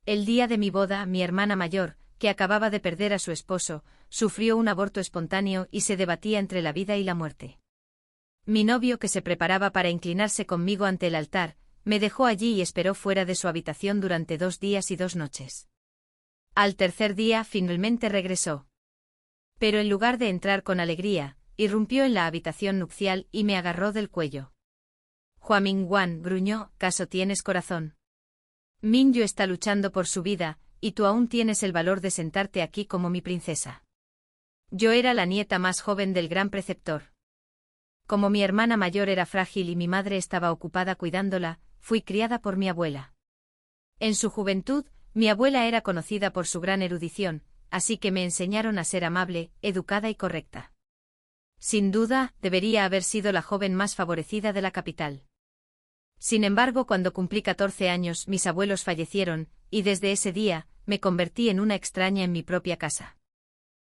El día de mi boda, mi hermana mayor, que acababa de perder a su esposo, sufrió un aborto espontáneo y se debatía entre la vida y la muerte. Mi novio, que se preparaba para inclinarse conmigo ante el altar, me dejó allí y esperó fuera de su habitación durante 2 días y 2 noches. Al tercer día finalmente regresó. Pero en lugar de entrar con alegría, irrumpió en la habitación nupcial y me agarró del cuello. Huamingwan, gruñó, ¿caso tienes corazón? Minyu está luchando por su vida, y tú aún tienes el valor de sentarte aquí como mi princesa. Yo era la nieta más joven del gran preceptor. Como mi hermana mayor era frágil y mi madre estaba ocupada cuidándola, fui criada por mi abuela. En su juventud, mi abuela era conocida por su gran erudición, así que me enseñaron a ser amable, educada y correcta. Sin duda, debería haber sido la joven más favorecida de la capital. Sin embargo, cuando cumplí 14 años, mis abuelos fallecieron, y desde ese día, me convertí en una extraña en mi propia casa.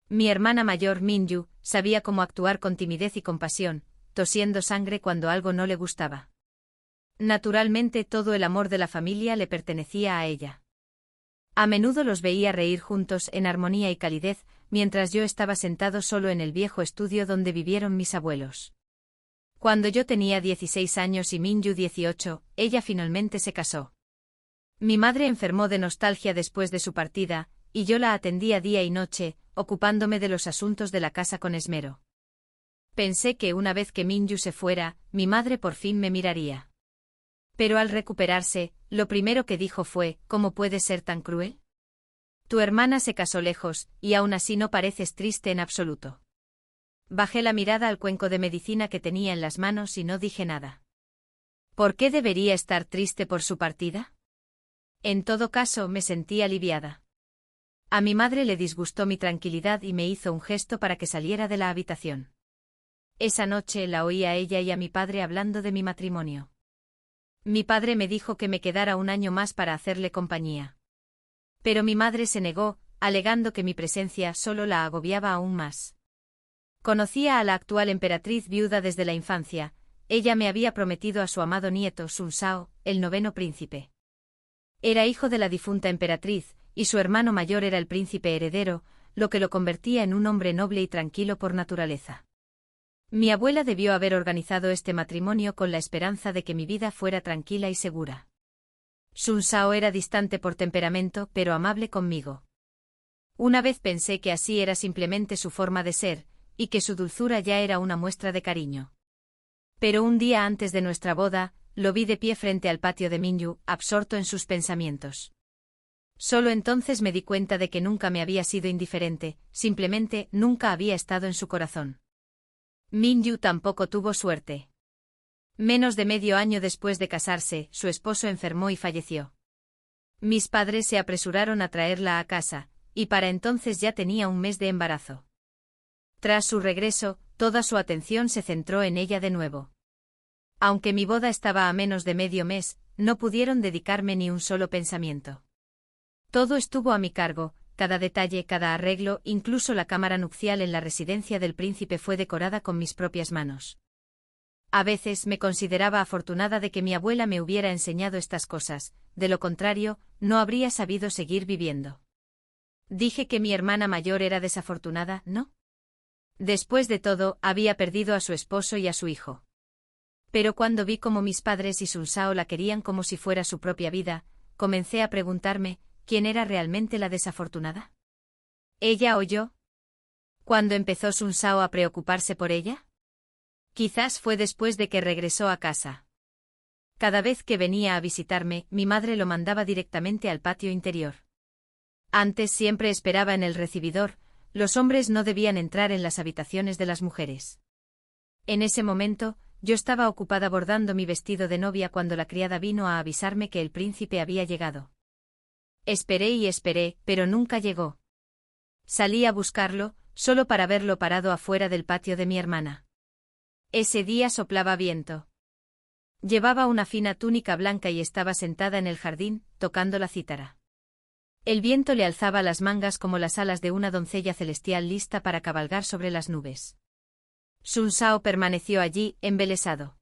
Mi hermana mayor, Minyu, sabía cómo actuar con timidez y compasión, tosiendo sangre cuando algo no le gustaba. Naturalmente, todo el amor de la familia le pertenecía a ella. A menudo los veía reír juntos en armonía y calidez, mientras yo estaba sentado solo en el viejo estudio donde vivieron mis abuelos. Cuando yo tenía 16 años y Minyu 18, ella finalmente se casó. Mi madre enfermó de nostalgia después de su partida, y yo la atendía día y noche, ocupándome de los asuntos de la casa con esmero. Pensé que una vez que Minyu se fuera, mi madre por fin me miraría. Pero al recuperarse, lo primero que dijo fue, ¿cómo puedes ser tan cruel? Tu hermana se casó lejos, y aún así no pareces triste en absoluto. Bajé la mirada al cuenco de medicina que tenía en las manos y no dije nada. ¿Por qué debería estar triste por su partida? En todo caso, me sentí aliviada. A mi madre le disgustó mi tranquilidad y me hizo un gesto para que saliera de la habitación. Esa noche la oí a ella y a mi padre hablando de mi matrimonio. Mi padre me dijo que me quedara un año más para hacerle compañía. Pero mi madre se negó, alegando que mi presencia solo la agobiaba aún más. Conocía a la actual emperatriz viuda desde la infancia, ella me había prometido a su amado nieto Sun Shao, el 9º príncipe. Era hijo de la difunta emperatriz, y su hermano mayor era el príncipe heredero, lo que lo convertía en un hombre noble y tranquilo por naturaleza. Mi abuela debió haber organizado este matrimonio con la esperanza de que mi vida fuera tranquila y segura. Sun Shao era distante por temperamento, pero amable conmigo. Una vez pensé que así era simplemente su forma de ser, y que su dulzura ya era una muestra de cariño. Pero un día antes de nuestra boda, lo vi de pie frente al patio de Minyu, absorto en sus pensamientos. Solo entonces me di cuenta de que nunca me había sido indiferente, simplemente nunca había estado en su corazón. Minyu tampoco tuvo suerte. Menos de medio año después de casarse, su esposo enfermó y falleció. Mis padres se apresuraron a traerla a casa, y para entonces ya tenía un mes de embarazo. Tras su regreso, toda su atención se centró en ella de nuevo. Aunque mi boda estaba a menos de medio mes, no pudieron dedicarme ni un solo pensamiento. Todo estuvo a mi cargo, cada detalle, cada arreglo, incluso la cámara nupcial en la residencia del príncipe fue decorada con mis propias manos. A veces me consideraba afortunada de que mi abuela me hubiera enseñado estas cosas, de lo contrario, no habría sabido seguir viviendo. Dije que mi hermana mayor era desafortunada, ¿no? Después de todo, había perdido a su esposo y a su hijo. Pero cuando vi cómo mis padres y Sun Shao la querían como si fuera su propia vida, comencé a preguntarme, ¿quién era realmente la desafortunada? ¿Ella o yo? ¿Cuándo empezó Sun Shao a preocuparse por ella? Quizás fue después de que regresó a casa. Cada vez que venía a visitarme, mi madre lo mandaba directamente al patio interior. Antes siempre esperaba en el recibidor, los hombres no debían entrar en las habitaciones de las mujeres. En ese momento, yo estaba ocupada bordando mi vestido de novia cuando la criada vino a avisarme que el príncipe había llegado. Esperé y esperé, pero nunca llegó. Salí a buscarlo, solo para verlo parado afuera del patio de mi hermana. Ese día soplaba viento. Llevaba una fina túnica blanca y estaba sentada en el jardín, tocando la cítara. El viento le alzaba las mangas como las alas de una doncella celestial lista para cabalgar sobre las nubes. Sun Shao permaneció allí, embelesado.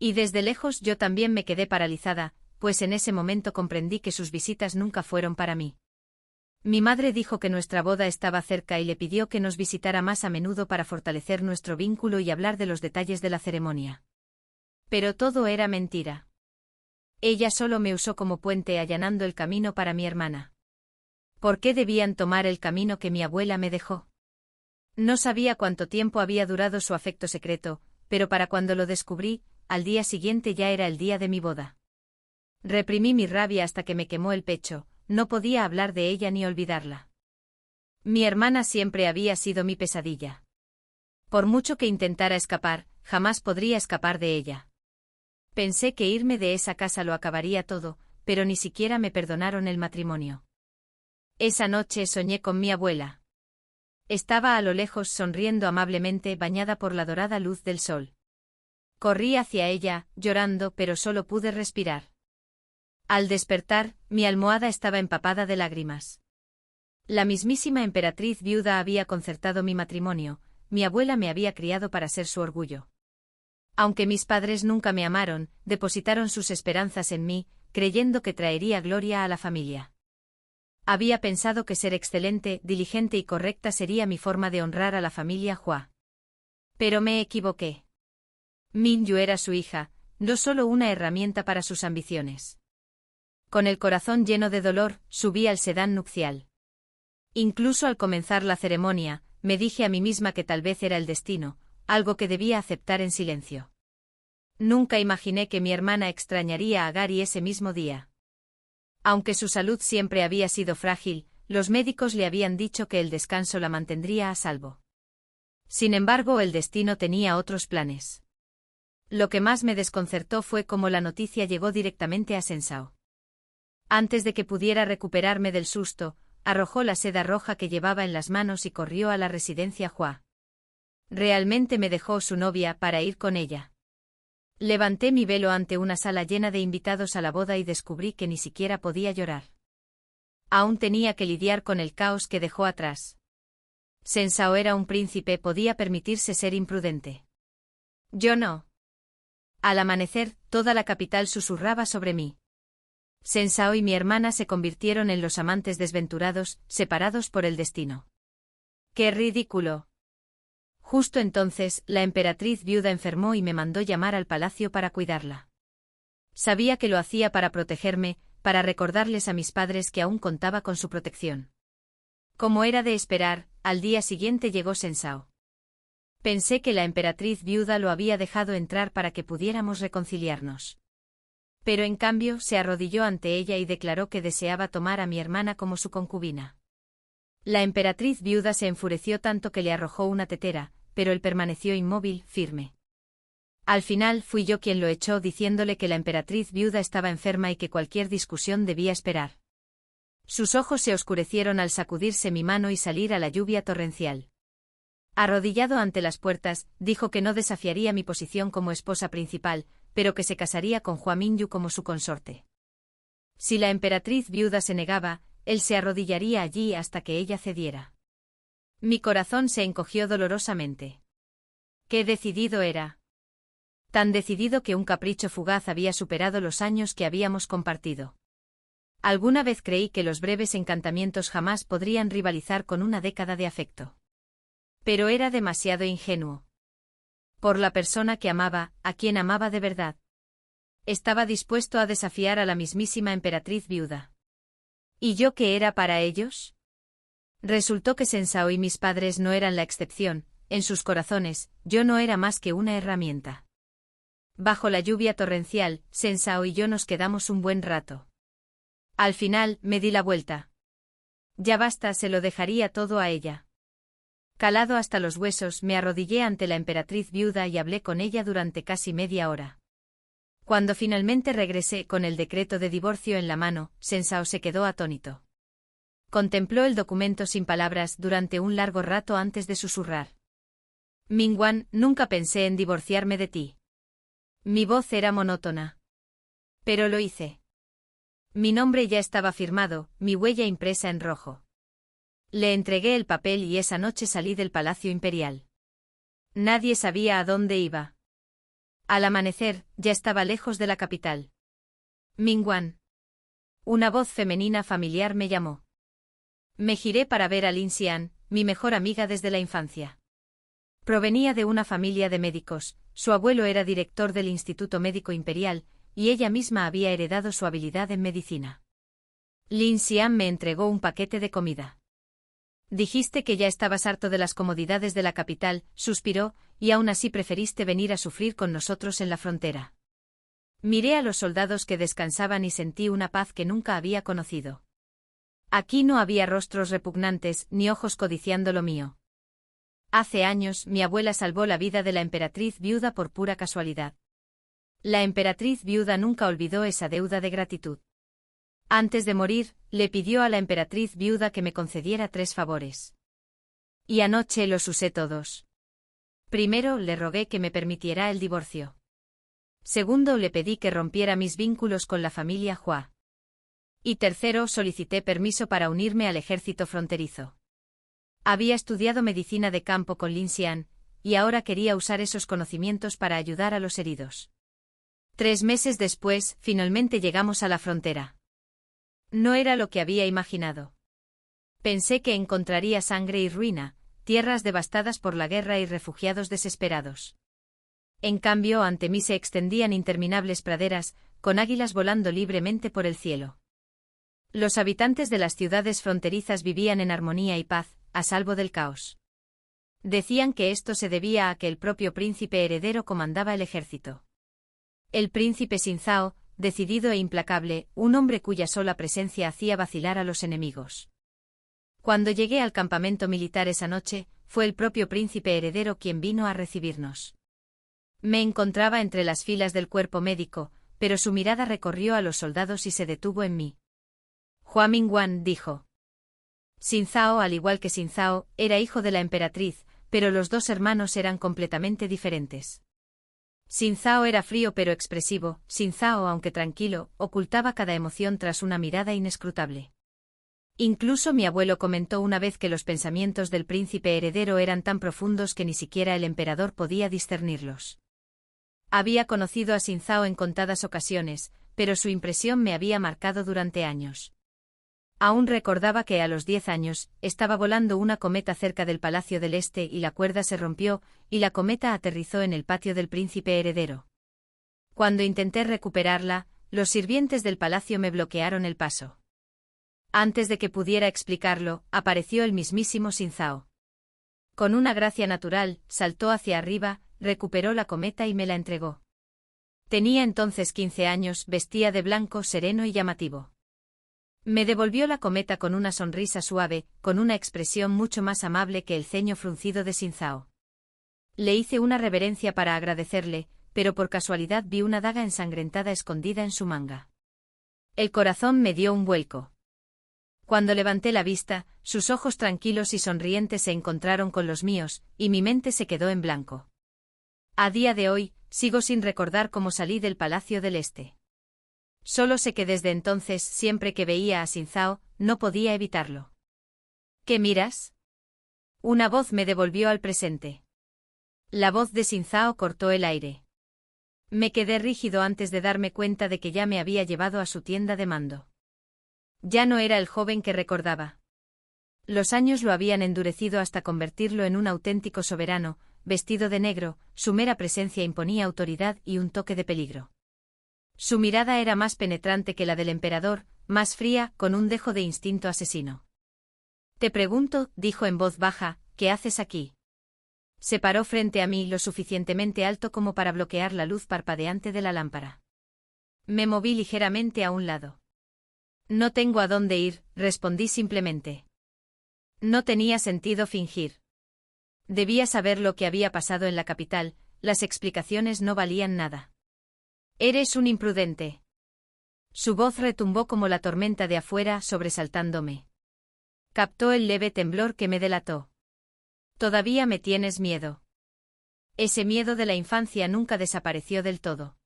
Y desde lejos yo también me quedé paralizada, pues en ese momento comprendí que sus visitas nunca fueron para mí. Mi madre dijo que nuestra boda estaba cerca y le pidió que nos visitara más a menudo para fortalecer nuestro vínculo y hablar de los detalles de la ceremonia. Pero todo era mentira. Ella solo me usó como puente allanando el camino para mi hermana. ¿Por qué debían tomar el camino que mi abuela me dejó? No sabía cuánto tiempo había durado su afecto secreto, pero para cuando lo descubrí, al día siguiente ya era el día de mi boda. Reprimí mi rabia hasta que me quemó el pecho, no podía hablar de ella ni olvidarla. Mi hermana siempre había sido mi pesadilla. Por mucho que intentara escapar, jamás podría escapar de ella. Pensé que irme de esa casa lo acabaría todo, pero ni siquiera me perdonaron el matrimonio. Esa noche soñé con mi abuela. Estaba a lo lejos sonriendo amablemente bañada por la dorada luz del sol. Corrí hacia ella, llorando, pero solo pude respirar. Al despertar, mi almohada estaba empapada de lágrimas. La mismísima emperatriz viuda había concertado mi matrimonio, mi abuela me había criado para ser su orgullo. Aunque mis padres nunca me amaron, depositaron sus esperanzas en mí, creyendo que traería gloria a la familia. Había pensado que ser excelente, diligente y correcta sería mi forma de honrar a la familia Hua. Pero me equivoqué. Minyu era su hija, no solo una herramienta para sus ambiciones. Con el corazón lleno de dolor, subí al sedán nupcial. Incluso al comenzar la ceremonia, me dije a mí misma que tal vez era el destino, algo que debía aceptar en silencio. Nunca imaginé que mi hermana extrañaría a Gary ese mismo día. Aunque su salud siempre había sido frágil, los médicos le habían dicho que el descanso la mantendría a salvo. Sin embargo, el destino tenía otros planes. Lo que más me desconcertó fue cómo la noticia llegó directamente a Sensao. Antes de que pudiera recuperarme del susto, arrojó la seda roja que llevaba en las manos y corrió a la residencia Hua. Realmente me dejó su novia para ir con ella. Levanté mi velo ante una sala llena de invitados a la boda y descubrí que ni siquiera podía llorar. Aún tenía que lidiar con el caos que dejó atrás. Sensao era un príncipe, podía permitirse ser imprudente. Yo no. Al amanecer, toda la capital susurraba sobre mí. Sensao y mi hermana se convirtieron en los amantes desventurados, separados por el destino. ¡Qué ridículo! Justo entonces, la emperatriz viuda enfermó y me mandó llamar al palacio para cuidarla. Sabía que lo hacía para protegerme, para recordarles a mis padres que aún contaba con su protección. Como era de esperar, al día siguiente llegó Sensao. Pensé que la emperatriz viuda lo había dejado entrar para que pudiéramos reconciliarnos. Pero en cambio se arrodilló ante ella y declaró que deseaba tomar a mi hermana como su concubina. La emperatriz viuda se enfureció tanto que le arrojó una tetera, pero él permaneció inmóvil, firme. Al final fui yo quien lo echó diciéndole que la emperatriz viuda estaba enferma y que cualquier discusión debía esperar. Sus ojos se oscurecieron al sacudirse mi mano y salir a la lluvia torrencial. Arrodillado ante las puertas, dijo que no desafiaría mi posición como esposa principal, pero que se casaría con Hua Minyu como su consorte. Si la emperatriz viuda se negaba, él se arrodillaría allí hasta que ella cediera. Mi corazón se encogió dolorosamente. ¡Qué decidido era! Tan decidido que un capricho fugaz había superado los años que habíamos compartido. Alguna vez creí que los breves encantamientos jamás podrían rivalizar con una década de afecto. Pero era demasiado ingenuo. Por la persona que amaba, a quien amaba de verdad. Estaba dispuesto a desafiar a la mismísima emperatriz viuda. ¿Y yo qué era para ellos? Resultó que Sensao y mis padres no eran la excepción, en sus corazones, yo no era más que una herramienta. Bajo la lluvia torrencial, Sensao y yo nos quedamos un buen rato. Al final, me di la vuelta. Ya basta, se lo dejaría todo a ella. Calado hasta los huesos, me arrodillé ante la emperatriz viuda y hablé con ella durante casi media hora. Cuando finalmente regresé con el decreto de divorcio en la mano, Sensao se quedó atónito. Contempló el documento sin palabras durante un largo rato antes de susurrar. Mingwan, nunca pensé en divorciarme de ti. Mi voz era monótona. Pero lo hice. Mi nombre ya estaba firmado, mi huella impresa en rojo. Le entregué el papel y esa noche salí del Palacio Imperial. Nadie sabía a dónde iba. Al amanecer, ya estaba lejos de la capital. Mingwan. Una voz femenina familiar me llamó. Me giré para ver a Lin Xian, mi mejor amiga desde la infancia. Provenía de una familia de médicos, su abuelo era director del Instituto Médico Imperial, y ella misma había heredado su habilidad en medicina. Lin Xian me entregó un paquete de comida. Dijiste que ya estabas harto de las comodidades de la capital, suspiró, y aún así preferiste venir a sufrir con nosotros en la frontera. Miré a los soldados que descansaban y sentí una paz que nunca había conocido. Aquí no había rostros repugnantes, ni ojos codiciando lo mío. Hace años, mi abuela salvó la vida de la emperatriz viuda por pura casualidad. La emperatriz viuda nunca olvidó esa deuda de gratitud. Antes de morir, le pidió a la emperatriz viuda que me concediera 3 favores. Y anoche los usé todos. Primero, le rogué que me permitiera el divorcio. Segundo, le pedí que rompiera mis vínculos con la familia Hua. Y tercero, solicité permiso para unirme al ejército fronterizo. Había estudiado medicina de campo con Lin Xian, y ahora quería usar esos conocimientos para ayudar a los heridos. 3 meses después, finalmente llegamos a la frontera. No era lo que había imaginado. Pensé que encontraría sangre y ruina, tierras devastadas por la guerra y refugiados desesperados. En cambio, ante mí se extendían interminables praderas, con águilas volando libremente por el cielo. Los habitantes de las ciudades fronterizas vivían en armonía y paz, a salvo del caos. Decían que esto se debía a que el propio príncipe heredero comandaba el ejército. El príncipe Xin Zhao, decidido e implacable, un hombre cuya sola presencia hacía vacilar a los enemigos. Cuando llegué al campamento militar esa noche, fue el propio príncipe heredero quien vino a recibirnos. Me encontraba entre las filas del cuerpo médico, pero su mirada recorrió a los soldados y se detuvo en mí. Hua Mingwan dijo. Xin Zhao, al igual que Xin Zhao, era hijo de la emperatriz, pero los 2 hermanos eran completamente diferentes. Xin Zhao era frío pero expresivo, Xin Zhao, aunque tranquilo, ocultaba cada emoción tras una mirada inescrutable. Incluso mi abuelo comentó una vez que los pensamientos del príncipe heredero eran tan profundos que ni siquiera el emperador podía discernirlos. Había conocido a Xin Zhao en contadas ocasiones, pero su impresión me había marcado durante años. Aún recordaba que a los 10 años, estaba volando una cometa cerca del Palacio del Este y la cuerda se rompió, y la cometa aterrizó en el patio del príncipe heredero. Cuando intenté recuperarla, los sirvientes del palacio me bloquearon el paso. Antes de que pudiera explicarlo, apareció el mismísimo Xin Zhao. Con una gracia natural, saltó hacia arriba, recuperó la cometa y me la entregó. Tenía entonces 15 años, vestía de blanco, sereno y llamativo. Me devolvió la cometa con una sonrisa suave, con una expresión mucho más amable que el ceño fruncido de Xin Zhao. Le hice una reverencia para agradecerle, pero por casualidad vi una daga ensangrentada escondida en su manga. El corazón me dio un vuelco. Cuando levanté la vista, sus ojos tranquilos y sonrientes se encontraron con los míos, y mi mente se quedó en blanco. A día de hoy, sigo sin recordar cómo salí del Palacio del Este. Solo sé que desde entonces, siempre que veía a Xin Zhao, no podía evitarlo. ¿Qué miras? Una voz me devolvió al presente. La voz de Xin Zhao cortó el aire. Me quedé rígido antes de darme cuenta de que ya me había llevado a su tienda de mando. Ya no era el joven que recordaba. Los años lo habían endurecido hasta convertirlo en un auténtico soberano, vestido de negro, su mera presencia imponía autoridad y un toque de peligro. Su mirada era más penetrante que la del emperador, más fría, con un dejo de instinto asesino. Te pregunto, dijo en voz baja, ¿qué haces aquí? Se paró frente a mí lo suficientemente alto como para bloquear la luz parpadeante de la lámpara. Me moví ligeramente a un lado. No tengo a dónde ir, respondí simplemente. No tenía sentido fingir. Debía saber lo que había pasado en la capital, las explicaciones no valían nada. Eres un imprudente. Su voz retumbó como la tormenta de afuera, sobresaltándome. Captó el leve temblor que me delató. Todavía me tienes miedo. Ese miedo de la infancia nunca desapareció del todo.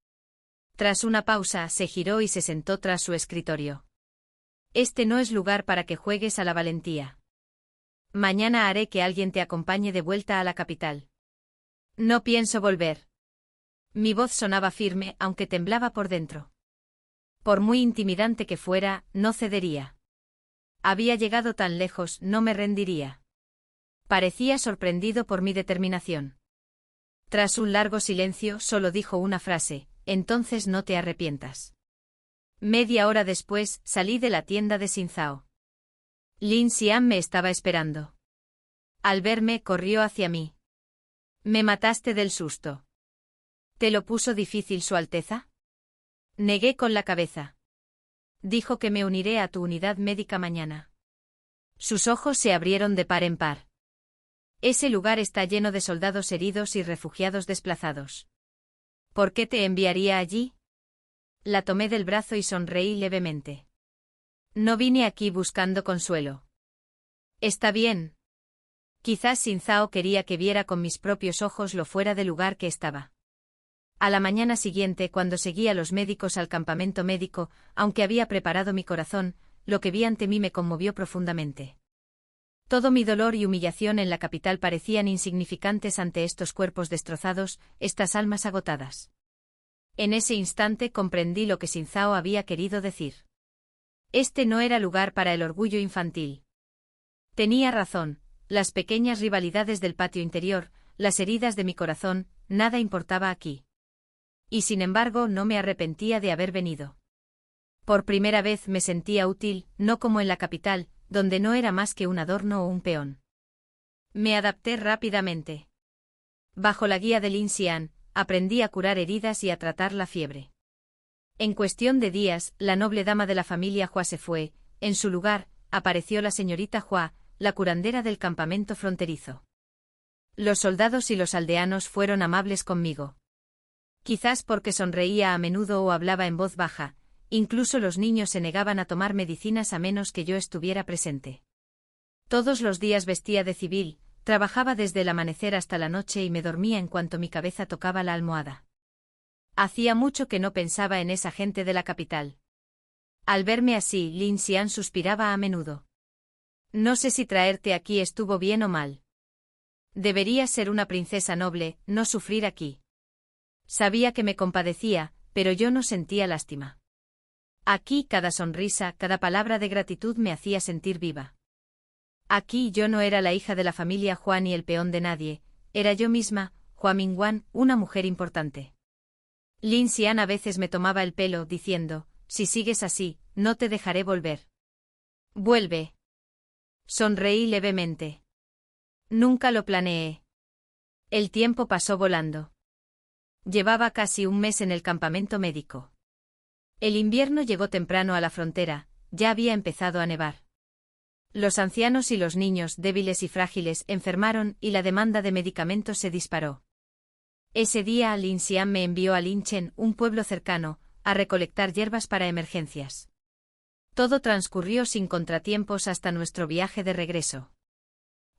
Tras una pausa, se giró y se sentó tras su escritorio. Este no es lugar para que juegues a la valentía. Mañana haré que alguien te acompañe de vuelta a la capital. No pienso volver. Mi voz sonaba firme, aunque temblaba por dentro. Por muy intimidante que fuera, no cedería. Había llegado tan lejos, no me rendiría. Parecía sorprendido por mi determinación. Tras un largo silencio, solo dijo una frase: entonces no te arrepientas. Media hora después, salí de la tienda de Xin Zhao. Lin Xian me estaba esperando. Al verme, corrió hacia mí. Me mataste del susto. ¿Te lo puso difícil Su Alteza? Negué con la cabeza. Dijo que me uniré a tu unidad médica mañana. Sus ojos se abrieron de par en par. Ese lugar está lleno de soldados heridos y refugiados desplazados. ¿Por qué te enviaría allí? La tomé del brazo y sonreí levemente. No vine aquí buscando consuelo. Está bien. Quizás Xin Zhao quería que viera con mis propios ojos lo fuera de lugar que estaba. A la mañana siguiente, cuando seguí a los médicos al campamento médico, aunque había preparado mi corazón, lo que vi ante mí me conmovió profundamente. Todo mi dolor y humillación en la capital parecían insignificantes ante estos cuerpos destrozados, estas almas agotadas. En ese instante comprendí lo que Xin Zhao había querido decir. Este no era lugar para el orgullo infantil. Tenía razón, las pequeñas rivalidades del patio interior, las heridas de mi corazón, nada importaba aquí. Y sin embargo no me arrepentía de haber venido. Por primera vez me sentía útil, no como en la capital, donde no era más que un adorno o un peón. Me adapté rápidamente. Bajo la guía de Lin Xian, aprendí a curar heridas y a tratar la fiebre. En cuestión de días, la noble dama de la familia Hua se fue. En su lugar, apareció la señorita Hua, la curandera del campamento fronterizo. Los soldados y los aldeanos fueron amables conmigo. Quizás porque sonreía a menudo o hablaba en voz baja, incluso los niños se negaban a tomar medicinas a menos que yo estuviera presente. Todos los días vestía de civil, trabajaba desde el amanecer hasta la noche y me dormía en cuanto mi cabeza tocaba la almohada. Hacía mucho que no pensaba en esa gente de la capital. Al verme así, Lin Xian suspiraba a menudo. No sé si traerte aquí estuvo bien o mal. Deberías ser una princesa noble, no sufrir aquí. Sabía que me compadecía, pero yo no sentía lástima. Aquí cada sonrisa, cada palabra de gratitud me hacía sentir viva. Aquí yo no era la hija de la familia Hua ni el peón de nadie, era yo misma, Hua Mingwan, una mujer importante. Lin Xian a veces me tomaba el pelo, diciendo: si sigues así, no te dejaré volver. Vuelve. Sonreí levemente. Nunca lo planeé. El tiempo pasó volando. Llevaba casi un mes en el campamento médico. El invierno llegó temprano a la frontera, ya había empezado a nevar. Los ancianos y los niños, débiles y frágiles, enfermaron y la demanda de medicamentos se disparó. Ese día Lin Xian me envió a Linchen, un pueblo cercano, a recolectar hierbas para emergencias. Todo transcurrió sin contratiempos hasta nuestro viaje de regreso.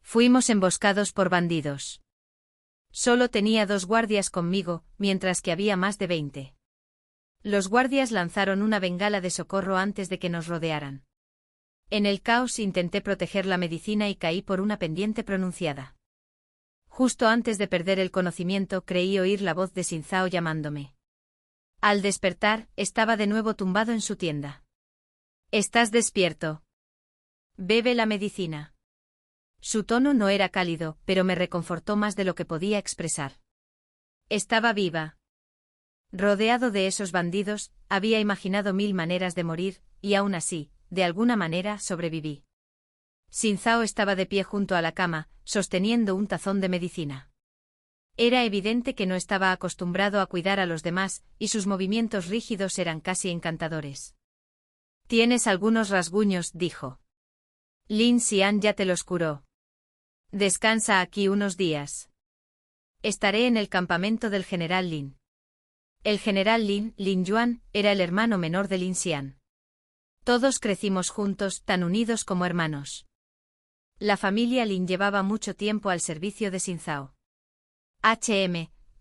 Fuimos emboscados por bandidos. Solo tenía 2 guardias conmigo, mientras que había más de 20. Los guardias lanzaron una bengala de socorro antes de que nos rodearan. En el caos intenté proteger la medicina y caí por una pendiente pronunciada. Justo antes de perder el conocimiento creí oír la voz de Xin Zhao llamándome. Al despertar, estaba de nuevo tumbado en su tienda. ¿Estás despierto? Bebe la medicina. Su tono no era cálido, pero me reconfortó más de lo que podía expresar. Estaba viva. Rodeado de esos bandidos, había imaginado 1000 maneras de morir, y aún así, de alguna manera, sobreviví. Xin Zhao estaba de pie junto a la cama, sosteniendo un tazón de medicina. Era evidente que no estaba acostumbrado a cuidar a los demás, y sus movimientos rígidos eran casi encantadores. Tienes algunos rasguños, dijo. Lin Xian ya te los curó. Descansa aquí unos días. Estaré en el campamento del general Lin. El general Lin, Lin Yuan, era el hermano menor de Lin Xian. Todos crecimos juntos, tan unidos como hermanos. La familia Lin llevaba mucho tiempo al servicio de Xin Zhao.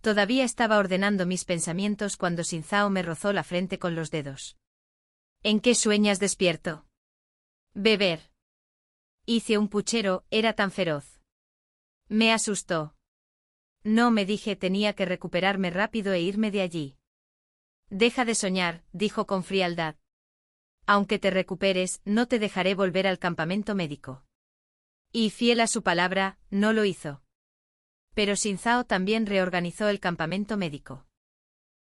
Todavía estaba ordenando mis pensamientos cuando Xin Zhao me rozó la frente con los dedos. ¿En qué sueñas despierto? Beber. Hice un puchero, era tan feroz. Me asustó. No, me dije, tenía que recuperarme rápido e irme de allí. Deja de soñar, dijo con frialdad. Aunque te recuperes, no te dejaré volver al campamento médico. Y fiel a su palabra, no lo hizo. Pero Xin Zhao también reorganizó el campamento médico.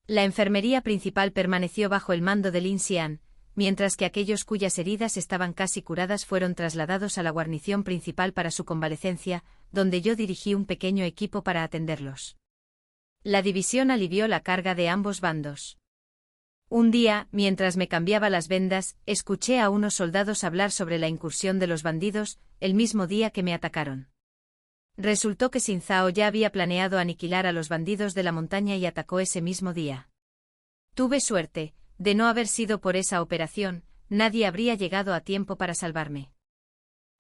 La enfermería principal permaneció bajo el mando de Lin Xian, mientras que aquellos cuyas heridas estaban casi curadas fueron trasladados a la guarnición principal para su convalecencia, donde yo dirigí un pequeño equipo para atenderlos. La división alivió la carga de ambos bandos. Un día, mientras me cambiaba las vendas, escuché a unos soldados hablar sobre la incursión de los bandidos, el mismo día que me atacaron. Resultó que Xin Zhao ya había planeado aniquilar a los bandidos de la montaña y atacó ese mismo día. Tuve suerte. De no haber sido por esa operación, nadie habría llegado a tiempo para salvarme.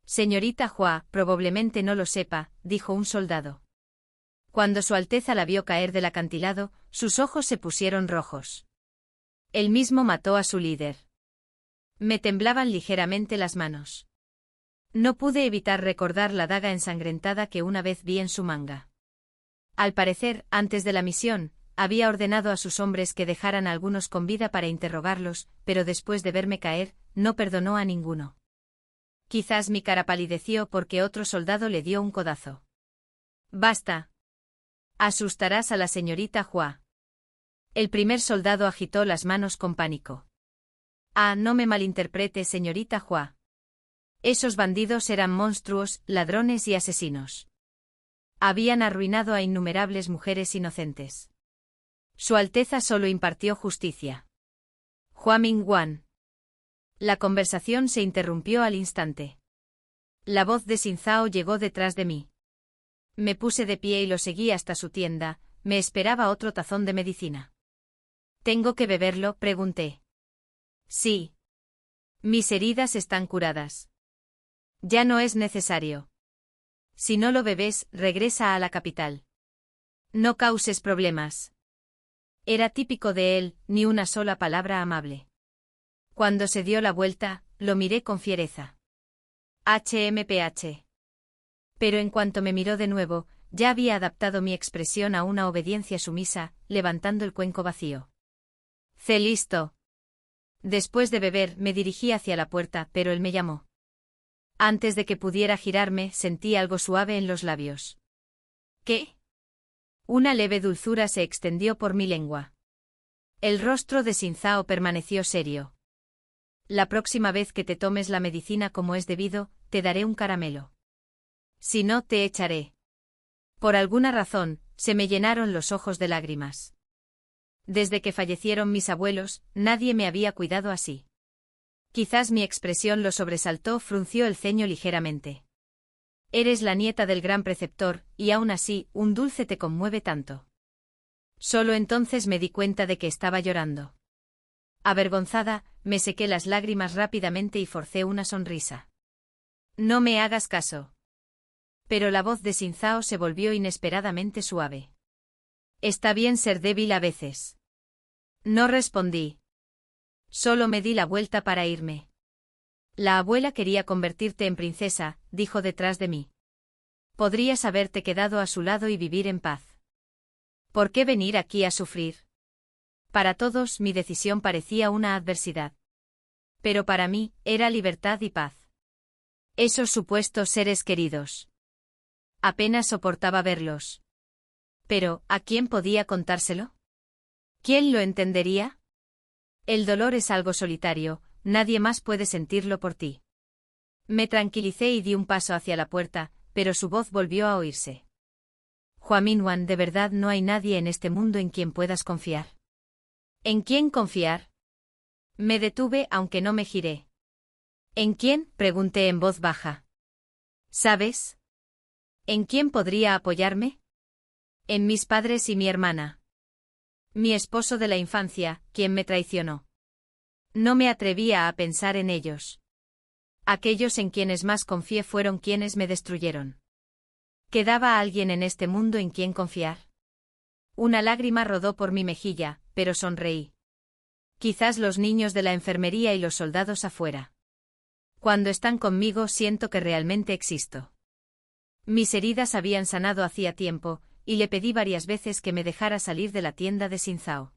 Señorita Hua, probablemente no lo sepa, dijo un soldado. Cuando Su Alteza la vio caer del acantilado, sus ojos se pusieron rojos. Él mismo mató a su líder. Me temblaban ligeramente las manos. No pude evitar recordar la daga ensangrentada que una vez vi en su manga. Al parecer, antes de la misión, había ordenado a sus hombres que dejaran a algunos con vida para interrogarlos, pero después de verme caer, no perdonó a ninguno. Quizás mi cara palideció porque otro soldado le dio un codazo. Basta. Asustarás a la señorita Hua. El primer soldado agitó las manos con pánico. Ah, no me malinterprete, señorita Hua. Esos bandidos eran monstruos, ladrones y asesinos. Habían arruinado a innumerables mujeres inocentes. Su Alteza solo impartió justicia. Hua Mingguan. La conversación se interrumpió al instante. La voz de Xin Zhao llegó detrás de mí. Me puse de pie y lo seguí hasta su tienda. Me esperaba otro tazón de medicina. ¿Tengo que beberlo?, pregunté. Sí. Mis heridas están curadas. Ya no es necesario. Si no lo bebes, regresa a la capital. No causes problemas. Era típico de él, ni una sola palabra amable. Cuando se dio la vuelta, lo miré con fiereza. HMPH. Pero en cuanto me miró de nuevo, ya había adaptado mi expresión a una obediencia sumisa, levantando el cuenco vacío. Listo. Después de beber, me dirigí hacia la puerta, pero él me llamó. Antes de que pudiera girarme, sentí algo suave en los labios. ¿Qué? Una leve dulzura se extendió por mi lengua. El rostro de Xin Zhao permaneció serio. La próxima vez que te tomes la medicina como es debido, te daré un caramelo. Si no, te echaré. Por alguna razón, se me llenaron los ojos de lágrimas. Desde que fallecieron mis abuelos, nadie me había cuidado así. Quizás mi expresión lo sobresaltó, frunció el ceño ligeramente. Eres la nieta del gran preceptor, y aún así, un dulce te conmueve tanto. Solo entonces me di cuenta de que estaba llorando. Avergonzada, me sequé las lágrimas rápidamente y forcé una sonrisa. No me hagas caso. Pero la voz de Xin Zhao se volvió inesperadamente suave. Está bien ser débil a veces. No respondí. Solo me di la vuelta para irme. La abuela quería convertirte en princesa, dijo detrás de mí. Podrías haberte quedado a su lado y vivir en paz. ¿Por qué venir aquí a sufrir? Para todos mi decisión parecía una adversidad. Pero para mí, era libertad y paz. Esos supuestos seres queridos. Apenas soportaba verlos. Pero, ¿a quién podía contárselo? ¿Quién lo entendería? El dolor es algo solitario, nadie más puede sentirlo por ti. Me tranquilicé y di un paso hacia la puerta, pero su voz volvió a oírse. Hua Mingguan, de verdad no hay nadie en este mundo en quien puedas confiar. ¿En quién confiar? Me detuve aunque no me giré. ¿En quién?, pregunté en voz baja. ¿Sabes? ¿En quién podría apoyarme? En mis padres y mi hermana. Mi esposo de la infancia, quien me traicionó. No me atrevía a pensar en ellos. Aquellos en quienes más confié fueron quienes me destruyeron. ¿Quedaba alguien en este mundo en quien confiar? Una lágrima rodó por mi mejilla, pero sonreí. Quizás los niños de la enfermería y los soldados afuera. Cuando están conmigo siento que realmente existo. Mis heridas habían sanado hacía tiempo, y le pedí varias veces que me dejara salir de la tienda de Xin Zhao.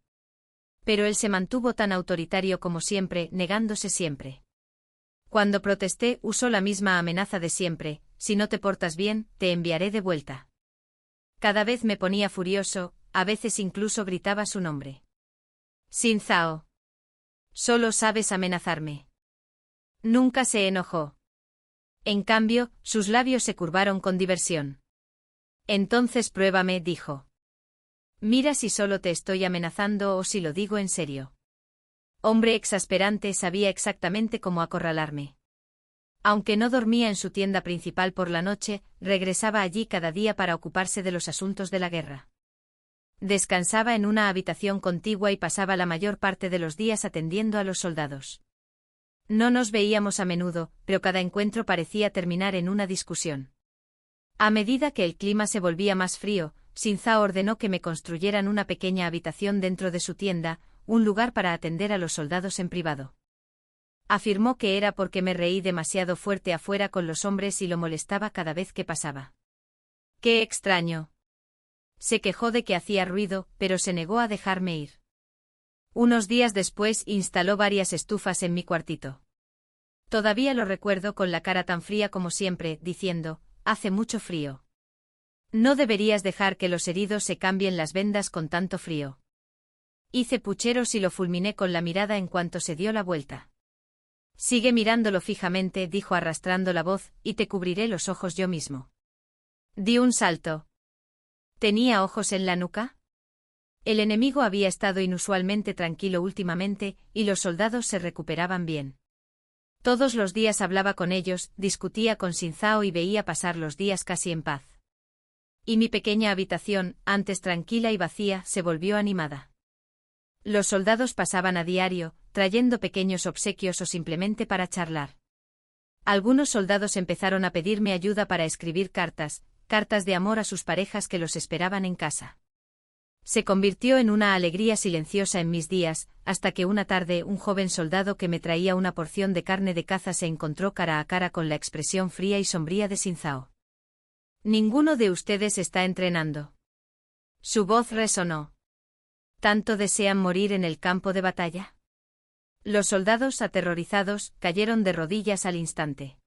Pero él se mantuvo tan autoritario como siempre, negándose siempre. Cuando protesté, usó la misma amenaza de siempre: si no te portas bien, te enviaré de vuelta. Cada vez me ponía furioso, a veces incluso gritaba su nombre. Xin Zhao. Solo sabes amenazarme. Nunca se enojó. En cambio, sus labios se curvaron con diversión. Entonces pruébame, dijo. Mira si solo te estoy amenazando o si lo digo en serio. Hombre exasperante, sabía exactamente cómo acorralarme. Aunque no dormía en su tienda principal por la noche, regresaba allí cada día para ocuparse de los asuntos de la guerra. Descansaba en una habitación contigua y pasaba la mayor parte de los días atendiendo a los soldados. No nos veíamos a menudo, pero cada encuentro parecía terminar en una discusión. A medida que el clima se volvía más frío, Xin Zhao ordenó que me construyeran una pequeña habitación dentro de su tienda, un lugar para atender a los soldados en privado. Afirmó que era porque me reí demasiado fuerte afuera con los hombres y lo molestaba cada vez que pasaba. ¡Qué extraño! Se quejó de que hacía ruido, pero se negó a dejarme ir. Unos días después instaló varias estufas en mi cuartito. Todavía lo recuerdo con la cara tan fría como siempre, diciendo: hace mucho frío. No deberías dejar que los heridos se cambien las vendas con tanto frío. Hice pucheros y lo fulminé con la mirada en cuanto se dio la vuelta. Sigue mirándolo fijamente, dijo arrastrando la voz, y te cubriré los ojos yo mismo. Di un salto. ¿Tenía ojos en la nuca? El enemigo había estado inusualmente tranquilo últimamente, y los soldados se recuperaban bien. Todos los días hablaba con ellos, discutía con Xin Zhao y veía pasar los días casi en paz. Y mi pequeña habitación, antes tranquila y vacía, se volvió animada. Los soldados pasaban a diario, trayendo pequeños obsequios o simplemente para charlar. Algunos soldados empezaron a pedirme ayuda para escribir cartas de amor a sus parejas que los esperaban en casa. Se convirtió en una alegría silenciosa en mis días, hasta que una tarde un joven soldado que me traía una porción de carne de caza se encontró cara a cara con la expresión fría y sombría de Xin Zhao. «Ninguno de ustedes está entrenando». Su voz resonó. ¿Tanto desean morir en el campo de batalla? Los soldados, aterrorizados, cayeron de rodillas al instante.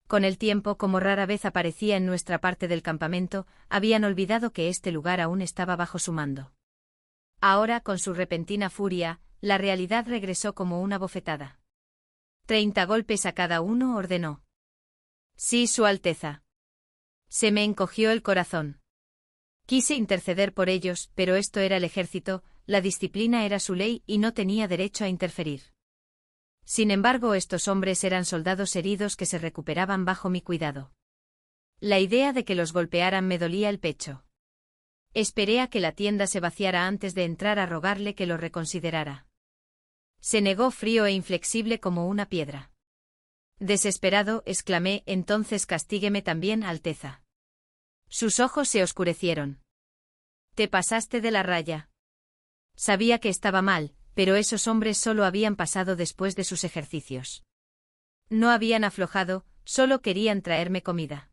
Con el tiempo, como rara vez aparecía en nuestra parte del campamento, habían olvidado que este lugar aún estaba bajo su mando. Ahora, con su repentina furia, la realidad regresó como una bofetada. 30 golpes a cada uno, ordenó. Sí, Su Alteza. Se me encogió el corazón. Quise interceder por ellos, pero esto era el ejército, la disciplina era su ley y no tenía derecho a interferir. Sin embargo, estos hombres eran soldados heridos que se recuperaban bajo mi cuidado. La idea de que los golpearan me dolía el pecho. Esperé a que la tienda se vaciara antes de entrar a rogarle que lo reconsiderara. Se negó frío e inflexible como una piedra. Desesperado, exclamé: entonces castígueme también, Alteza. Sus ojos se oscurecieron. Te pasaste de la raya. Sabía que estaba mal, pero esos hombres solo habían pasado después de sus ejercicios. No habían aflojado, solo querían traerme comida.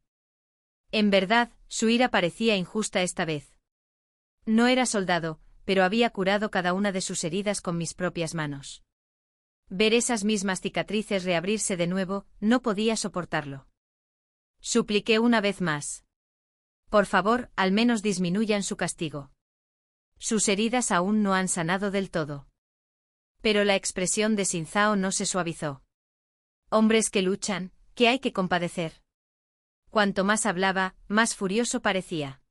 En verdad, su ira parecía injusta esta vez. No era soldado, pero había curado cada una de sus heridas con mis propias manos. Ver esas mismas cicatrices reabrirse de nuevo, no podía soportarlo. Supliqué una vez más. Por favor, al menos disminuyan su castigo. Sus heridas aún no han sanado del todo. Pero la expresión de Xin Zhao no se suavizó. Hombres que luchan, que hay que compadecer. Cuanto más hablaba, más furioso parecía.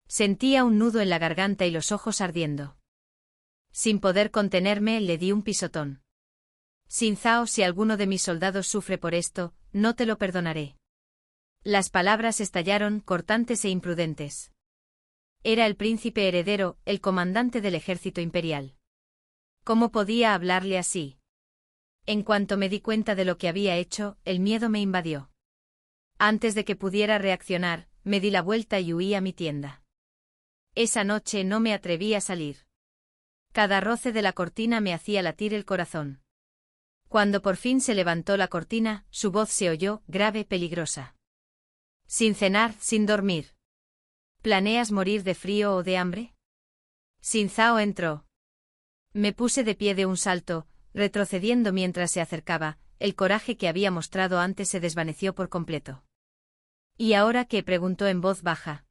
Sentía un nudo en la garganta y los ojos ardiendo. Sin poder contenerme, le di un pisotón. Xin Zhao, si alguno de mis soldados sufre por esto, no te lo perdonaré. Las palabras estallaron, cortantes e imprudentes. Era el príncipe heredero, el comandante del ejército imperial. ¿Cómo podía hablarle así? En cuanto me di cuenta de lo que había hecho, el miedo me invadió. Antes de que pudiera reaccionar, me di la vuelta y huí a mi tienda. Esa noche no me atreví a salir. Cada roce de la cortina me hacía latir el corazón. Cuando por fin se levantó la cortina, su voz se oyó, grave, peligrosa. Sin cenar, sin dormir. ¿Planeas morir de frío o de hambre? Xin Zhao entró. Me puse de pie de un salto, retrocediendo mientras se acercaba. El coraje que había mostrado antes se desvaneció por completo. ¿Y ahora qué?, preguntó en voz baja.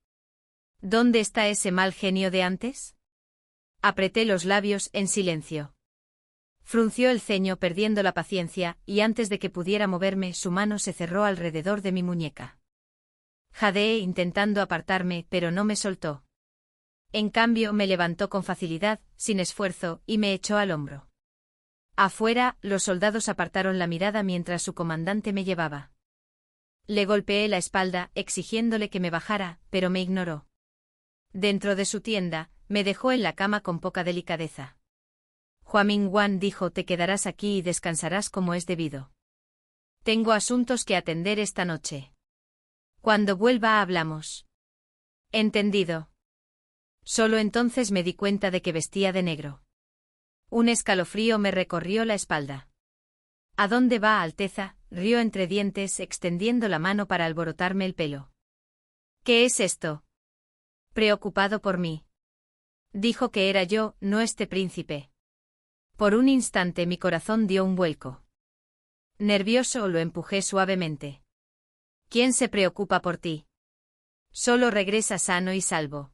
¿Dónde está ese mal genio de antes? Apreté los labios en silencio. Frunció el ceño perdiendo la paciencia, y antes de que pudiera moverme, su mano se cerró alrededor de mi muñeca. Jadeé intentando apartarme, pero no me soltó. En cambio, me levantó con facilidad, sin esfuerzo, y me echó al hombro. Afuera, los soldados apartaron la mirada mientras su comandante me llevaba. Le golpeé la espalda, exigiéndole que me bajara, pero me ignoró. Dentro de su tienda, me dejó en la cama con poca delicadeza. Huaming-Wan dijo: te quedarás aquí y descansarás como es debido. Tengo asuntos que atender esta noche. Cuando vuelva hablamos. Entendido. Solo entonces me di cuenta de que vestía de negro. Un escalofrío me recorrió la espalda. ¿A dónde va, Alteza?, rió entre dientes, extendiendo la mano para alborotarme el pelo. ¿Qué es esto? Preocupado por mí. Dijo que era yo, no este príncipe. Por un instante mi corazón dio un vuelco. Nervioso lo empujé suavemente. ¿Quién se preocupa por ti? Solo regresa sano y salvo.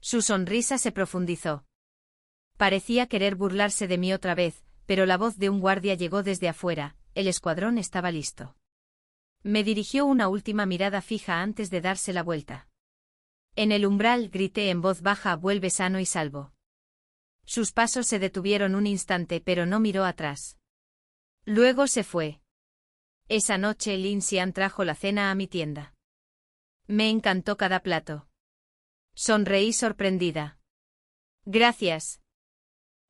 Su sonrisa se profundizó. Parecía querer burlarse de mí otra vez, pero la voz de un guardia llegó desde afuera. El escuadrón estaba listo. Me dirigió una última mirada fija antes de darse la vuelta. En el umbral grité en voz baja: vuelve sano y salvo. Sus pasos se detuvieron un instante, pero no miró atrás. Luego se fue. Esa noche Lin Xian trajo la cena a mi tienda. Me encantó cada plato. Sonreí sorprendida. Gracias.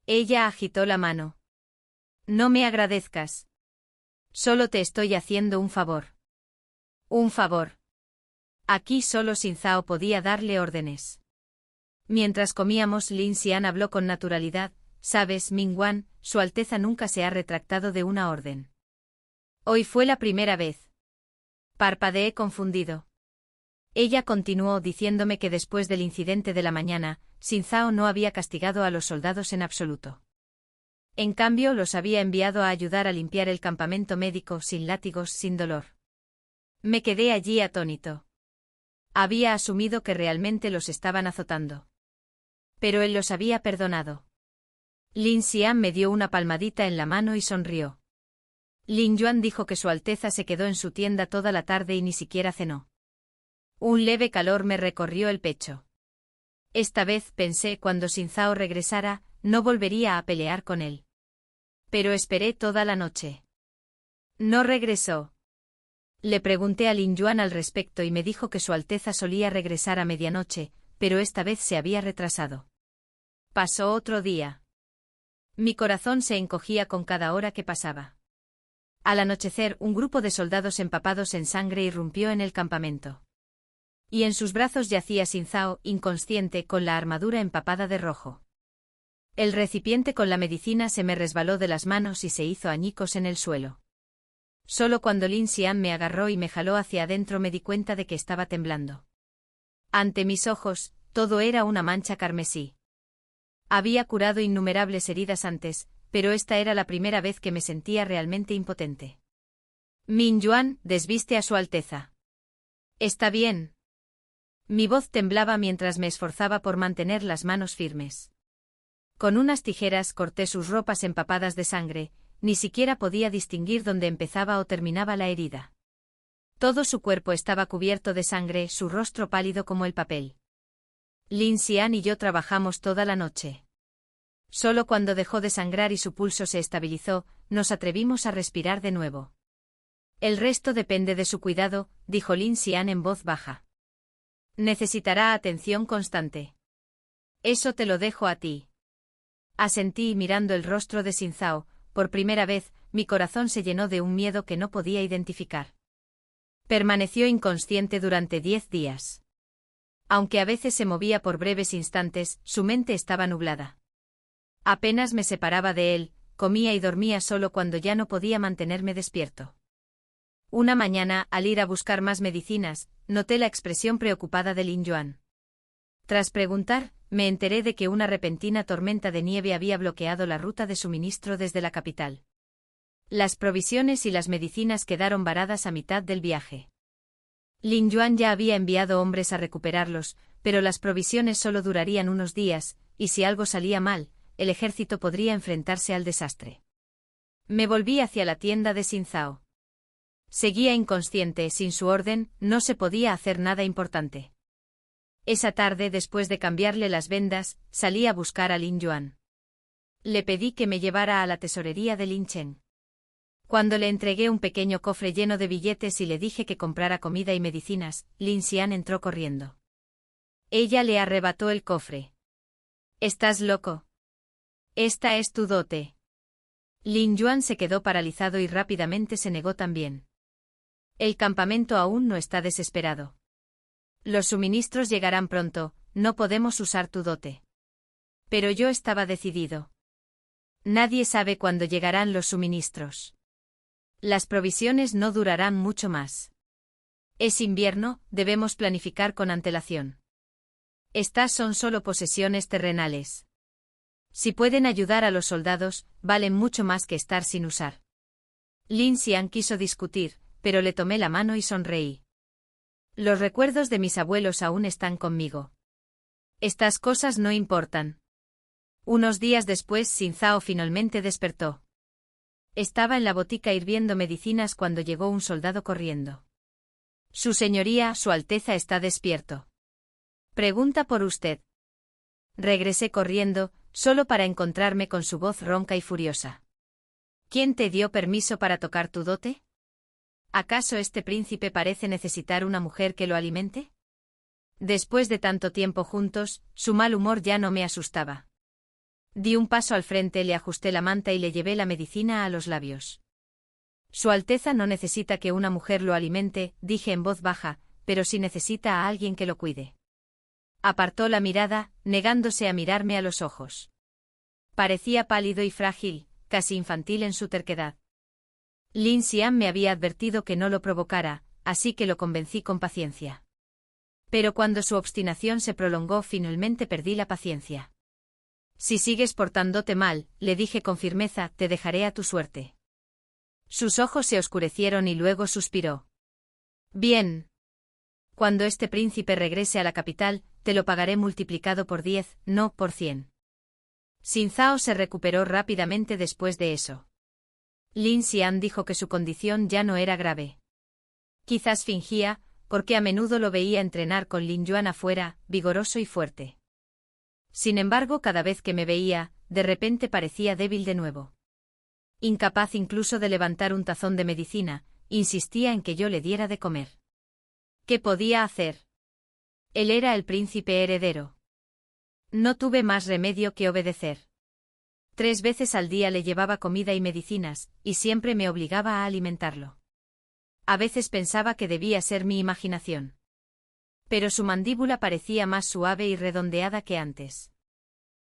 Ella agitó la mano. No me agradezcas. Solo te estoy haciendo un favor. Un favor. Aquí solo Xin Zhao podía darle órdenes. Mientras comíamos, Lin Xian habló con naturalidad. Sabes, Ming-Wan, Su Alteza nunca se ha retractado de una orden. Hoy fue la primera vez. Parpadeé confundido. Ella continuó diciéndome que después del incidente de la mañana, Xin Zhao no había castigado a los soldados en absoluto. En cambio, los había enviado a ayudar a limpiar el campamento médico sin látigos, sin dolor. Me quedé allí atónito. Había asumido que realmente los estaban azotando. Pero él los había perdonado. Lin Xian me dio una palmadita en la mano y sonrió. Lin Yuan dijo que Su Alteza se quedó en su tienda toda la tarde y ni siquiera cenó. Un leve calor me recorrió el pecho. Esta vez, pensé, cuando Xin Zhao regresara, no volvería a pelear con él. Pero esperé toda la noche. No regresó. Le pregunté a Lin Yuan al respecto y me dijo que Su Alteza solía regresar a medianoche, pero esta vez se había retrasado. Pasó otro día. Mi corazón se encogía con cada hora que pasaba. Al anochecer, un grupo de soldados empapados en sangre irrumpió en el campamento. Y en sus brazos yacía Xin Zhao, inconsciente, con la armadura empapada de rojo. El recipiente con la medicina se me resbaló de las manos y se hizo añicos en el suelo. Solo cuando Lin Xian me agarró y me jaló hacia adentro me di cuenta de que estaba temblando. Ante mis ojos, todo era una mancha carmesí. Había curado innumerables heridas antes, pero esta era la primera vez que me sentía realmente impotente. Min Yuan, desviste a Su Alteza. ¿Está bien? Mi voz temblaba mientras me esforzaba por mantener las manos firmes. Con unas tijeras corté sus ropas empapadas de sangre, ni siquiera podía distinguir dónde empezaba o terminaba la herida. Todo su cuerpo estaba cubierto de sangre, su rostro pálido como el papel. Lin Xian y yo trabajamos toda la noche. Solo cuando dejó de sangrar y su pulso se estabilizó, nos atrevimos a respirar de nuevo. El resto depende de su cuidado, dijo Lin Xian en voz baja. Necesitará atención constante. Eso te lo dejo a ti. Asentí mirando el rostro de Xin Zhao. Por primera vez, mi corazón se llenó de un miedo que no podía identificar. Permaneció inconsciente durante 10 días. Aunque a veces se movía por breves instantes, su mente estaba nublada. Apenas me separaba de él, comía y dormía solo cuando ya no podía mantenerme despierto. Una mañana, al ir a buscar más medicinas, noté la expresión preocupada de Lin Yuan. Tras preguntar, me enteré de que una repentina tormenta de nieve había bloqueado la ruta de suministro desde la capital. Las provisiones y las medicinas quedaron varadas a mitad del viaje. Lin Yuan ya había enviado hombres a recuperarlos, pero las provisiones solo durarían unos días, y si algo salía mal, el ejército podría enfrentarse al desastre. Me volví hacia la tienda de Xin Zhao. Seguía inconsciente, sin su orden, no se podía hacer nada importante. Esa tarde, después de cambiarle las vendas, salí a buscar a Lin Yuan. Le pedí que me llevara a la tesorería de Lin Chen. Cuando le entregué un pequeño cofre lleno de billetes y le dije que comprara comida y medicinas, Lin Xian entró corriendo. Ella le arrebató el cofre. «¿Estás loco? Esta es tu dote». Lin Yuan se quedó paralizado y rápidamente se negó también. «El campamento aún no está desesperado. Los suministros llegarán pronto, no podemos usar tu dote». Pero yo estaba decidido. Nadie sabe cuándo llegarán los suministros. Las provisiones no durarán mucho más. Es invierno, debemos planificar con antelación. Estas son solo posesiones terrenales. Si pueden ayudar a los soldados, valen mucho más que estar sin usar. Lin Xian quiso discutir, pero le tomé la mano y sonreí. Los recuerdos de mis abuelos aún están conmigo. Estas cosas no importan. Unos días después, Xin Zhao finalmente despertó. Estaba en la botica hirviendo medicinas cuando llegó un soldado corriendo. «Su señoría, su alteza está despierto. Pregunta por usted». Regresé corriendo, solo para encontrarme con su voz ronca y furiosa. «¿Quién te dio permiso para tocar tu dote? ¿Acaso este príncipe parece necesitar una mujer que lo alimente?» Después de tanto tiempo juntos, su mal humor ya no me asustaba. Di un paso al frente, le ajusté la manta y le llevé la medicina a los labios. «Su Alteza no necesita que una mujer lo alimente», dije en voz baja, «pero sí necesita a alguien que lo cuide». Apartó la mirada, negándose a mirarme a los ojos. Parecía pálido y frágil, casi infantil en su terquedad. Lin Xian me había advertido que no lo provocara, así que lo convencí con paciencia. Pero cuando su obstinación se prolongó, finalmente perdí la paciencia. «Si sigues portándote mal», le dije con firmeza, «te dejaré a tu suerte». Sus ojos se oscurecieron y luego suspiró. «Bien. Cuando este príncipe regrese a la capital, te lo pagaré multiplicado por 10, no por 100». Xin Zhao se recuperó rápidamente después de eso. Lin Xian dijo que su condición ya no era grave. Quizás fingía, porque a menudo lo veía entrenar con Lin Yuan afuera, vigoroso y fuerte. Sin embargo, cada vez que me veía, de repente parecía débil de nuevo. Incapaz incluso de levantar un tazón de medicina, insistía en que yo le diera de comer. ¿Qué podía hacer? Él era el príncipe heredero. No tuve más remedio que obedecer. 3 veces al día le llevaba comida y medicinas, y siempre me obligaba a alimentarlo. A veces pensaba que debía ser mi imaginación. Pero su mandíbula parecía más suave y redondeada que antes.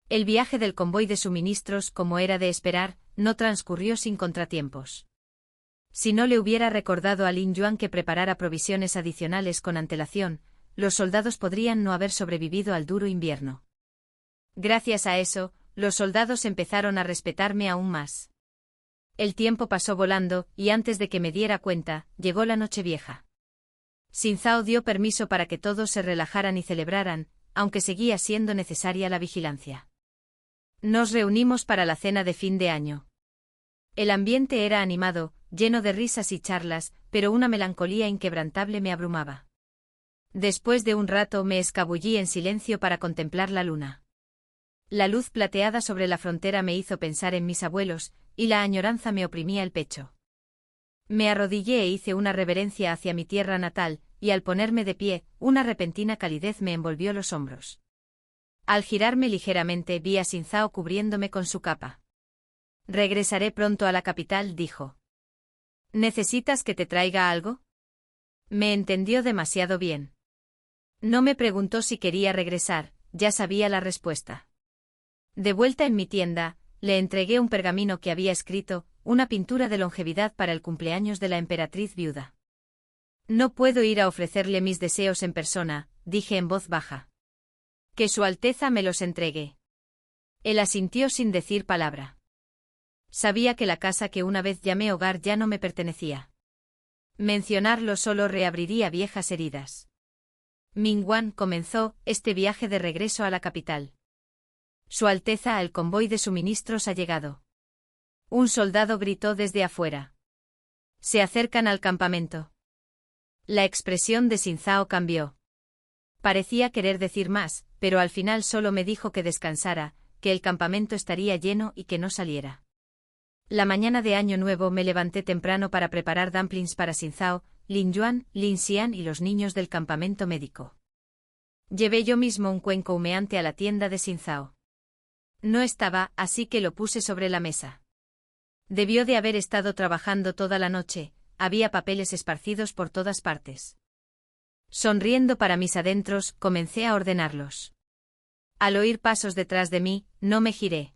El viaje del convoy de suministros, como era de esperar, no transcurrió sin contratiempos. Si no le hubiera recordado a Lin Yuan que preparara provisiones adicionales con antelación, los soldados podrían no haber sobrevivido al duro invierno. Gracias a eso, los soldados empezaron a respetarme aún más. El tiempo pasó volando, y antes de que me diera cuenta, llegó la Nochevieja. Xin Zhao dio permiso para que todos se relajaran y celebraran, aunque seguía siendo necesaria la vigilancia. Nos reunimos para la cena de fin de año. El ambiente era animado, lleno de risas y charlas, pero una melancolía inquebrantable me abrumaba. Después de un rato me escabullí en silencio para contemplar la luna. La luz plateada sobre la frontera me hizo pensar en mis abuelos, y la añoranza me oprimía el pecho. Me arrodillé e hice una reverencia hacia mi tierra natal, y al ponerme de pie, una repentina calidez me envolvió los hombros. Al girarme ligeramente vi a Xin Zhao cubriéndome con su capa. «Regresaré pronto a la capital», dijo. «¿Necesitas que te traiga algo?» Me entendió demasiado bien. No me preguntó si quería regresar, ya sabía la respuesta. De vuelta en mi tienda, le entregué un pergamino que había escrito, una pintura de longevidad para el cumpleaños de la emperatriz viuda. «No puedo ir a ofrecerle mis deseos en persona», dije en voz baja. Que Su Alteza me los entregue. Él asintió sin decir palabra. Sabía que la casa que una vez llamé hogar ya no me pertenecía. Mencionarlo solo reabriría viejas heridas. Mingwan comenzó este viaje de regreso a la capital. Su Alteza, el convoy de suministros ha llegado. Un soldado gritó desde afuera. Se acercan al campamento. La expresión de Xin Zhao cambió. Parecía querer decir más, pero al final solo me dijo que descansara, que el campamento estaría lleno y que no saliera. La mañana de Año Nuevo me levanté temprano para preparar dumplings para Xin Zhao, Lin Yuan, Lin Xian y los niños del campamento médico. Llevé yo mismo un cuenco humeante a la tienda de Xin Zhao. No estaba, así que lo puse sobre la mesa. Debió de haber estado trabajando toda la noche, había papeles esparcidos por todas partes. Sonriendo para mis adentros, comencé a ordenarlos. Al oír pasos detrás de mí, no me giré.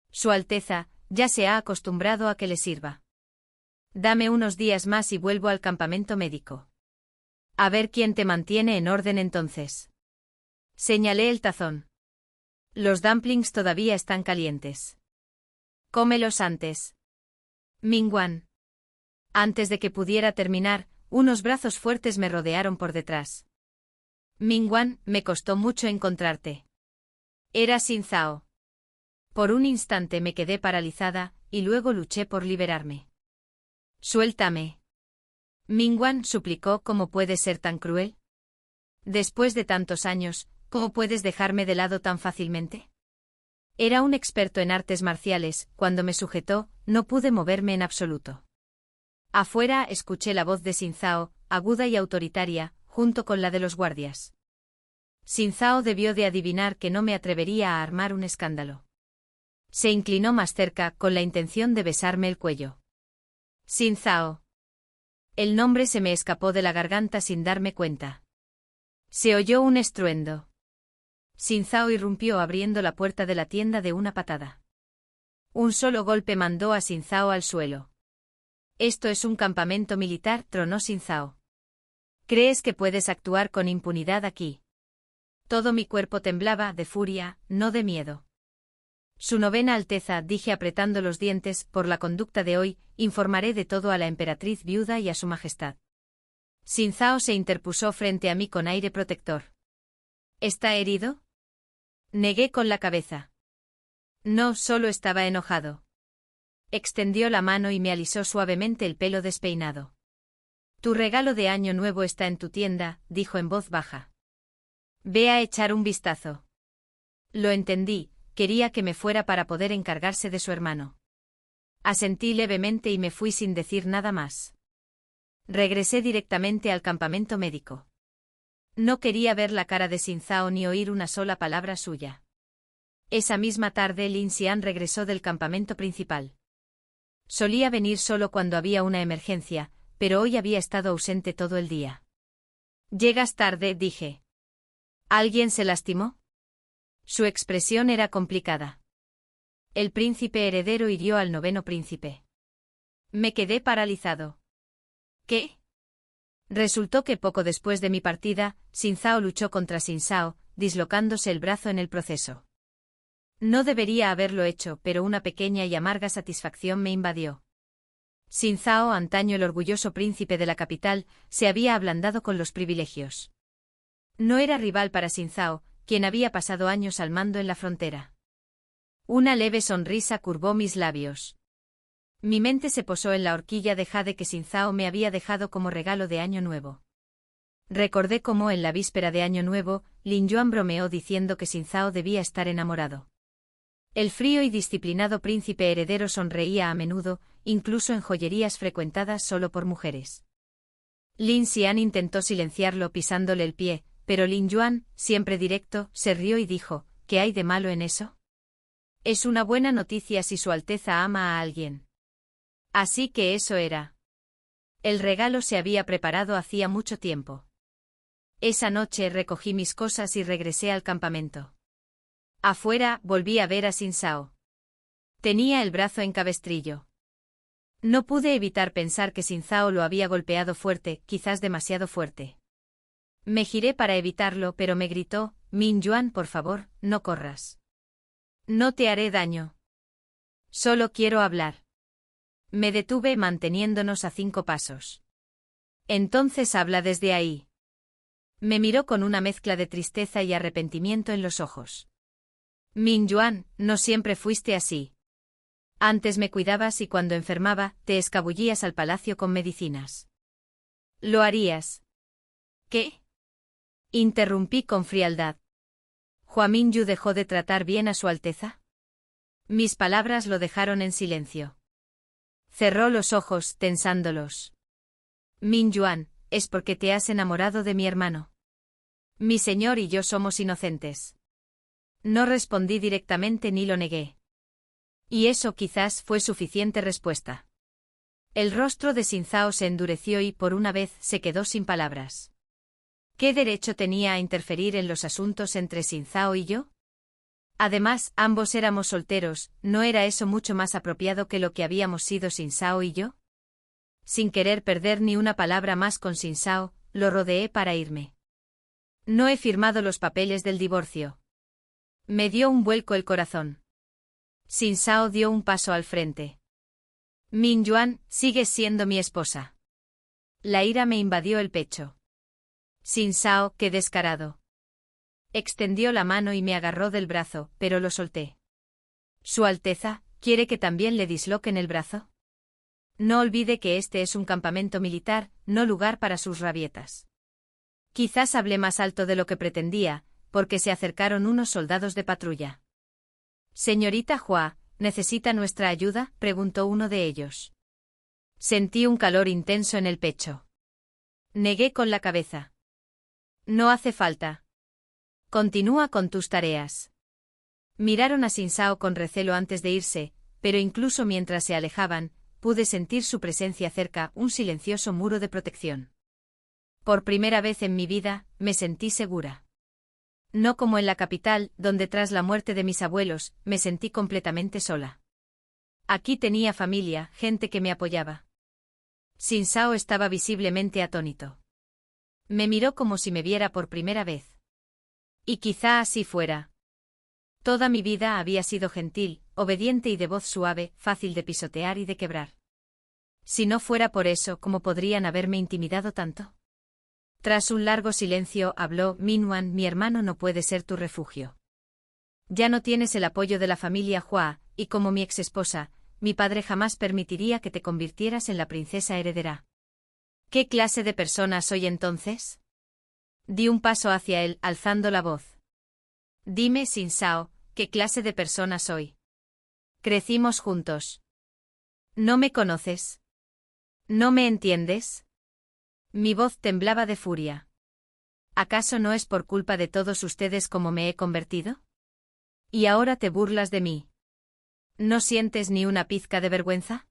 Su Alteza, ya se ha acostumbrado a que le sirva. Dame unos días más y vuelvo al campamento médico. A ver quién te mantiene en orden entonces. Señalé el tazón. Los dumplings todavía están calientes. Cómelos antes. Mingwan. Antes de que pudiera terminar, unos brazos fuertes me rodearon por detrás. Mingwan, me costó mucho encontrarte. Era Xin Zhao. Por un instante me quedé paralizada, y luego luché por liberarme. Suéltame. Mingwan suplicó, ¿cómo puedes ser tan cruel? Después de tantos años, ¿cómo puedes dejarme de lado tan fácilmente? Era un experto en artes marciales, cuando me sujetó, no pude moverme en absoluto. Afuera escuché la voz de Xin Zhao, aguda y autoritaria, junto con la de los guardias. Xin Zhao debió de adivinar que no me atrevería a armar un escándalo. Se inclinó más cerca, con la intención de besarme el cuello. Xin Zhao. El nombre se me escapó de la garganta sin darme cuenta. Se oyó un estruendo. Xin Zhao irrumpió abriendo la puerta de la tienda de una patada. Un solo golpe mandó a Xin Zhao al suelo. Esto es un campamento militar, tronó Xin Zhao. ¿Crees que puedes actuar con impunidad aquí? Todo mi cuerpo temblaba de furia, no de miedo. Su Novena Alteza, dije apretando los dientes, por la conducta de hoy, informaré de todo a la emperatriz viuda y a su majestad. Xin Zhao se interpuso frente a mí con aire protector. ¿Está herido? Negué con la cabeza. No, solo estaba enojado. Extendió la mano y me alisó suavemente el pelo despeinado. Tu regalo de Año Nuevo está en tu tienda, dijo en voz baja. Ve a echar un vistazo. Lo entendí, quería que me fuera para poder encargarse de su hermano. Asentí levemente y me fui sin decir nada más. Regresé directamente al campamento médico. No quería ver la cara de Xin Zhao ni oír una sola palabra suya. Esa misma tarde Lin Xian regresó del campamento principal. Solía venir solo cuando había una emergencia, pero hoy había estado ausente todo el día. Llegas tarde, dije. ¿Alguien se lastimó? Su expresión era complicada. El príncipe heredero hirió al 9º príncipe. Me quedé paralizado. ¿Qué? Resultó que poco después de mi partida, Xin Zhao luchó contra Xin Zhao, dislocándose el brazo en el proceso. No debería haberlo hecho, pero una pequeña y amarga satisfacción me invadió. Xin Zhao, antaño el orgulloso príncipe de la capital, se había ablandado con los privilegios. No era rival para Xin Zhao, quien había pasado años al mando en la frontera. Una leve sonrisa curvó mis labios. Mi mente se posó en la horquilla de jade que Xin Zhao me había dejado como regalo de Año Nuevo. Recordé cómo en la víspera de Año Nuevo, Lin Yuan bromeó diciendo que Xin Zhao debía estar enamorado. El frío y disciplinado príncipe heredero sonreía a menudo, incluso en joyerías frecuentadas solo por mujeres. Lin Xian intentó silenciarlo pisándole el pie, pero Lin Yuan, siempre directo, se rió y dijo, ¿qué hay de malo en eso? Es una buena noticia si Su Alteza ama a alguien. Así que eso era. El regalo se había preparado hacía mucho tiempo. Esa noche recogí mis cosas y regresé al campamento. Afuera, volví a ver a Xin Zhao. Tenía el brazo en cabestrillo. No pude evitar pensar que Xin Zhao lo había golpeado fuerte, quizás demasiado fuerte. Me giré para evitarlo, pero me gritó, Min Yuan, por favor, no corras. No te haré daño. Solo quiero hablar. Me detuve manteniéndonos a 5 pasos. Entonces habla desde ahí. Me miró con una mezcla de tristeza y arrepentimiento en los ojos. Min Yuan, no siempre fuiste así. Antes me cuidabas y cuando enfermaba, te escabullías al palacio con medicinas. ¿Lo harías? ¿Qué? Interrumpí con frialdad. ¿Hua Minyu dejó de tratar bien a su Alteza? Mis palabras lo dejaron en silencio. Cerró los ojos, tensándolos. Min Yuan, es porque te has enamorado de mi hermano. Mi señor y yo somos inocentes. No respondí directamente ni lo negué. Y eso quizás fue suficiente respuesta. El rostro de Xin Zhao se endureció y por una vez se quedó sin palabras. ¿Qué derecho tenía a interferir en los asuntos entre Xin Zhao y yo? Además, ambos éramos solteros, ¿no era eso mucho más apropiado que lo que habíamos sido Xin Zhao y yo? Sin querer perder ni una palabra más con Xin Zhao, lo rodeé para irme. No he firmado los papeles del divorcio. Me dio un vuelco el corazón. Xin Zhao dio un paso al frente. Min Yuan, sigues siendo mi esposa. La ira me invadió el pecho. Xin Zhao, qué descarado. Extendió la mano y me agarró del brazo, pero lo solté. ¿Su Alteza quiere que también le disloquen el brazo? No olvide que este es un campamento militar, no lugar para sus rabietas. Quizás hablé más alto de lo que pretendía, porque se acercaron unos soldados de patrulla. Señorita Hua, ¿necesita nuestra ayuda?, preguntó uno de ellos. Sentí un calor intenso en el pecho. Negué con la cabeza. No hace falta. Continúa con tus tareas. Miraron a Xin Zhao con recelo antes de irse, pero incluso mientras se alejaban, pude sentir su presencia cerca, un silencioso muro de protección. Por primera vez en mi vida, me sentí segura. No como en la capital, donde tras la muerte de mis abuelos, me sentí completamente sola. Aquí tenía familia, gente que me apoyaba. Xin Zhao estaba visiblemente atónito. Me miró como si me viera por primera vez. Y quizá así fuera. Toda mi vida había sido gentil, obediente y de voz suave, fácil de pisotear y de quebrar. Si no fuera por eso, ¿cómo podrían haberme intimidado tanto? Tras un largo silencio, habló: Min Yuan, mi hermano no puede ser tu refugio. Ya no tienes el apoyo de la familia Hua, y como mi exesposa, mi padre jamás permitiría que te convirtieras en la princesa heredera. ¿Qué clase de persona soy entonces? Di un paso hacia él, alzando la voz. Dime, Xin Zhao, ¿qué clase de persona soy? Crecimos juntos. ¿No me conoces? ¿No me entiendes? Mi voz temblaba de furia. ¿Acaso no es por culpa de todos ustedes como me he convertido? ¿Y ahora te burlas de mí? ¿No sientes ni una pizca de vergüenza?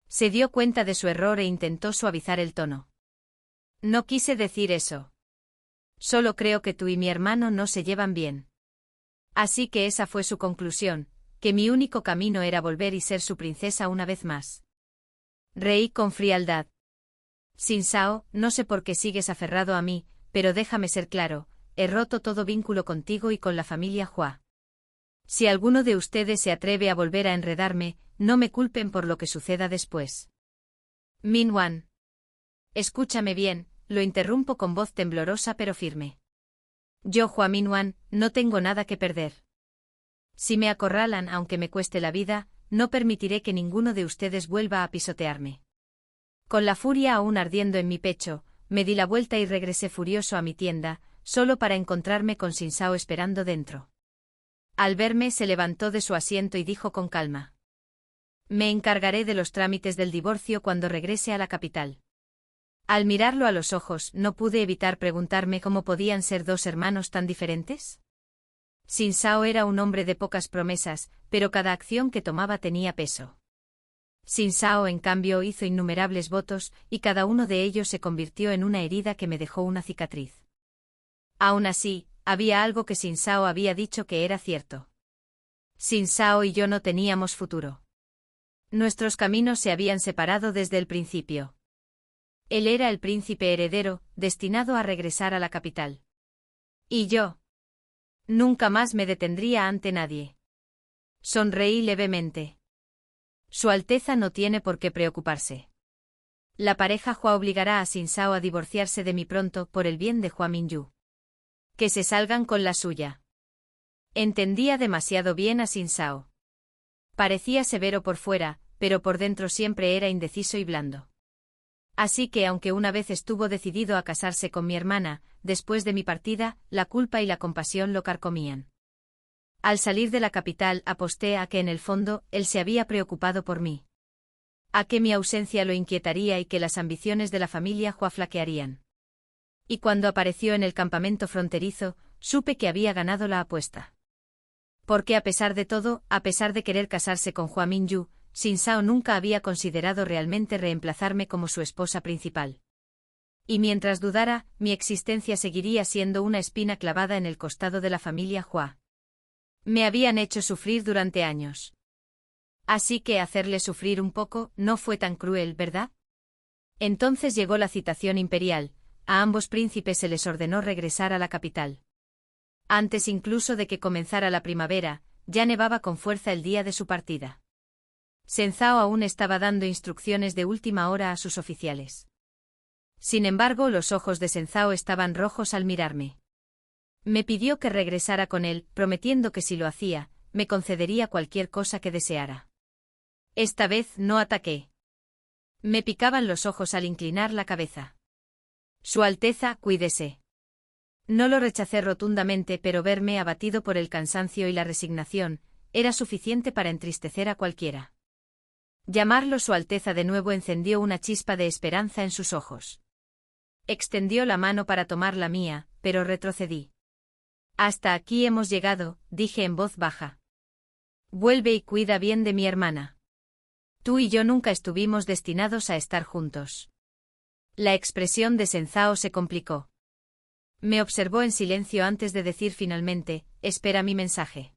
Se dio cuenta de su error e intentó suavizar el tono. No quise decir eso. Solo creo que tú y mi hermano no se llevan bien. Así que esa fue su conclusión, que mi único camino era volver y ser su princesa una vez más. Reí con frialdad. Xin Zhao, no sé por qué sigues aferrado a mí, pero déjame ser claro, he roto todo vínculo contigo y con la familia Hua. Si alguno de ustedes se atreve a volver a enredarme, no me culpen por lo que suceda después. Min Yuan. Escúchame bien, lo interrumpo con voz temblorosa pero firme. Yo, Hua Min Yuan, no tengo nada que perder. Si me acorralan aunque me cueste la vida, no permitiré que ninguno de ustedes vuelva a pisotearme. Con la furia aún ardiendo en mi pecho, me di la vuelta y regresé furioso a mi tienda, solo para encontrarme con Xin Zhao esperando dentro. Al verme se levantó de su asiento y dijo con calma. Me encargaré de los trámites del divorcio cuando regrese a la capital. Al mirarlo a los ojos, no pude evitar preguntarme cómo podían ser dos hermanos tan diferentes. Xin Zhao era un hombre de pocas promesas, pero cada acción que tomaba tenía peso. Xin Zhao, en cambio, hizo innumerables votos, y cada uno de ellos se convirtió en una herida que me dejó una cicatriz. Aún así, había algo que Xin Zhao había dicho que era cierto. Xin Zhao y yo no teníamos futuro. Nuestros caminos se habían separado desde el principio. Él era el príncipe heredero, destinado a regresar a la capital. Y yo. Nunca más me detendría ante nadie. Sonreí levemente. Su Alteza no tiene por qué preocuparse. La pareja Hua obligará a Xin Zhao a divorciarse de mí pronto por el bien de Hua Minyu. Que se salgan con la suya. Entendía demasiado bien a Xin Zhao. Parecía severo por fuera, pero por dentro siempre era indeciso y blando. Así que aunque una vez estuvo decidido a casarse con mi hermana, después de mi partida, la culpa y la compasión lo carcomían. Al salir de la capital aposté a que en el fondo él se había preocupado por mí. A que mi ausencia lo inquietaría y que las ambiciones de la familia Hua flaquearían. Y cuando apareció en el campamento fronterizo, supe que había ganado la apuesta. Porque a pesar de todo, a pesar de querer casarse con Hua Minyu, Xin Zhao nunca había considerado realmente reemplazarme como su esposa principal. Y mientras dudara, mi existencia seguiría siendo una espina clavada en el costado de la familia Hua. Me habían hecho sufrir durante años. Así que hacerle sufrir un poco no fue tan cruel, ¿verdad? Entonces llegó la citación imperial, a ambos príncipes se les ordenó regresar a la capital. Antes incluso de que comenzara la primavera, ya nevaba con fuerza el día de su partida. Shen Zhao aún estaba dando instrucciones de última hora a sus oficiales. Sin embargo, los ojos de Shen Zhao estaban rojos al mirarme. Me pidió que regresara con él, prometiendo que si lo hacía, me concedería cualquier cosa que deseara. Esta vez no ataqué. Me picaban los ojos al inclinar la cabeza. Su Alteza, cuídese. No lo rechacé rotundamente, pero verme abatido por el cansancio y la resignación, era suficiente para entristecer a cualquiera. Llamarlo Su Alteza de nuevo encendió una chispa de esperanza en sus ojos. Extendió la mano para tomar la mía, pero retrocedí. Hasta aquí hemos llegado, dije en voz baja. Vuelve y cuida bien de mi hermana. Tú y yo nunca estuvimos destinados a estar juntos. La expresión de Shen Zhao se complicó. Me observó en silencio antes de decir finalmente, espera mi mensaje.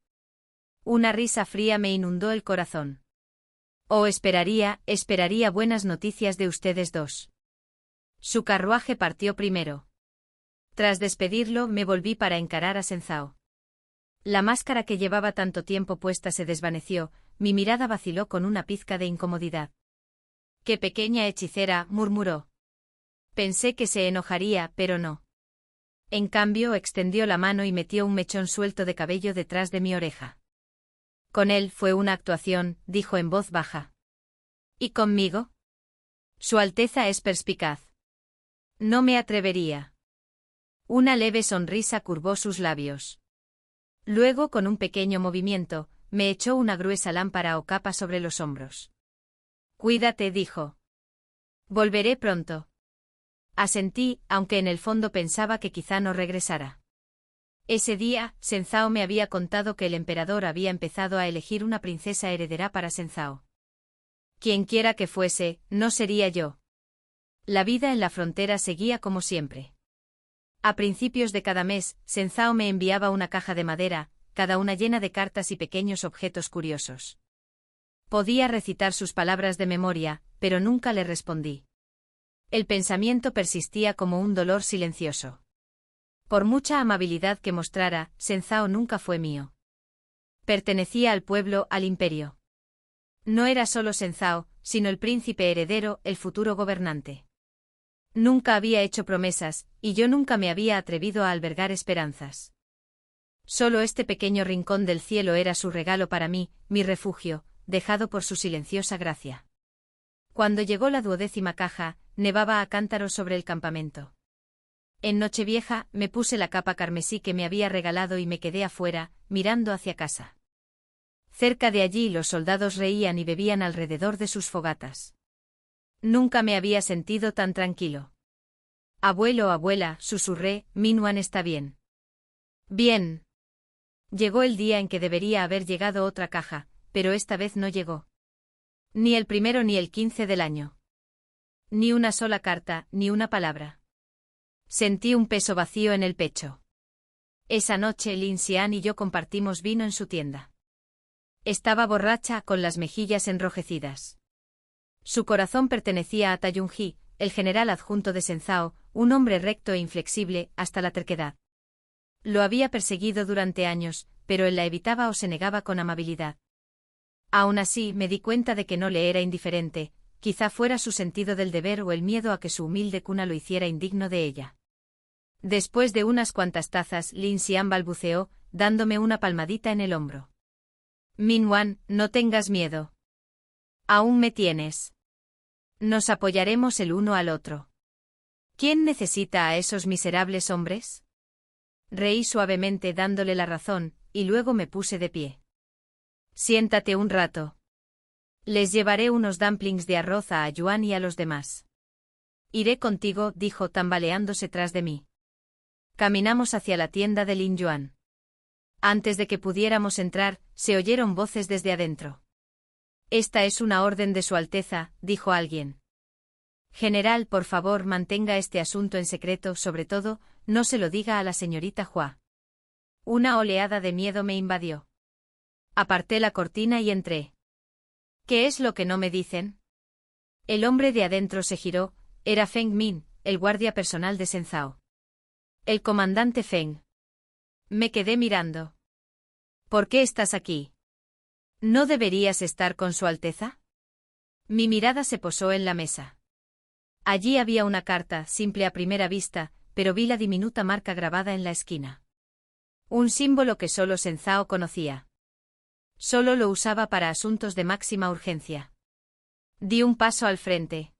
Una risa fría me inundó el corazón. Oh, esperaría buenas noticias de ustedes dos. Su carruaje partió primero. Tras despedirlo, me volví para encarar a Shen Zhao. La máscara que llevaba tanto tiempo puesta se desvaneció, mi mirada vaciló con una pizca de incomodidad. ¡Qué pequeña hechicera!, murmuró. Pensé que se enojaría, pero no. En cambio, extendió la mano y metió un mechón suelto de cabello detrás de mi oreja. Con él fue una actuación, dijo en voz baja. ¿Y conmigo? Su Alteza es perspicaz. No me atrevería. Una leve sonrisa curvó sus labios. Luego, con un pequeño movimiento, me echó una gruesa lámpara o capa sobre los hombros. Cuídate, dijo. Volveré pronto. Asentí, aunque en el fondo pensaba que quizá no regresara. Ese día, Shen Zhao me había contado que el emperador había empezado a elegir una princesa heredera para Shen Zhao. Quienquiera que fuese, no sería yo. La vida en la frontera seguía como siempre. A principios de cada mes, Shen Zhao me enviaba una caja de madera, cada una llena de cartas y pequeños objetos curiosos. Podía recitar sus palabras de memoria, pero nunca le respondí. El pensamiento persistía como un dolor silencioso. Por mucha amabilidad que mostrara, Shen Zhao nunca fue mío. Pertenecía al pueblo, al imperio. No era solo Shen Zhao, sino el príncipe heredero, el futuro gobernante. Nunca había hecho promesas, y yo nunca me había atrevido a albergar esperanzas. Solo este pequeño rincón del cielo era su regalo para mí, mi refugio, dejado por su silenciosa gracia. Cuando llegó la 12ª caja, nevaba a cántaros sobre el campamento. En Nochevieja, me puse la capa carmesí que me había regalado y me quedé afuera, mirando hacia casa. Cerca de allí los soldados reían y bebían alrededor de sus fogatas. Nunca me había sentido tan tranquilo. Abuelo, abuela, susurré, Minuan está bien. Bien. Llegó el día en que debería haber llegado otra caja, pero esta vez no llegó. Ni el 1 ni el 15 del año. Ni una sola carta, ni una palabra. Sentí un peso vacío en el pecho. Esa noche Lin Xian y yo compartimos vino en su tienda. Estaba borracha, con las mejillas enrojecidas. Su corazón pertenecía a Ta Yunji, el general adjunto de Shen Zhao, un hombre recto e inflexible, hasta la terquedad. Lo había perseguido durante años, pero él la evitaba o se negaba con amabilidad. Aún así, me di cuenta de que no le era indiferente, quizá fuera su sentido del deber o el miedo a que su humilde cuna lo hiciera indigno de ella. Después de unas cuantas tazas, Lin Xian balbuceó, dándome una palmadita en el hombro. Minwan, no tengas miedo. Aún me tienes. Nos apoyaremos el uno al otro. ¿Quién necesita a esos miserables hombres? Reí suavemente dándole la razón, y luego me puse de pie. Siéntate un rato. Les llevaré unos dumplings de arroz a Yuan y a los demás. Iré contigo, dijo tambaleándose tras de mí. Caminamos hacia la tienda de Lin Yuan. Antes de que pudiéramos entrar, se oyeron voces desde adentro. Esta es una orden de Su Alteza, dijo alguien. General, por favor, mantenga este asunto en secreto, sobre todo, no se lo diga a la señorita Hua. Una oleada de miedo me invadió. Aparté la cortina y entré. ¿Qué es lo que no me dicen? El hombre de adentro se giró, era Feng Min, el guardia personal de Shen Zhao. El comandante Feng. Me quedé mirando. ¿Por qué estás aquí? ¿No deberías estar con Su Alteza? Mi mirada se posó en la mesa. Allí había una carta, simple a primera vista, pero vi la diminuta marca grabada en la esquina. Un símbolo que solo Shen Zhao conocía. Solo lo usaba para asuntos de máxima urgencia. Di un paso al frente.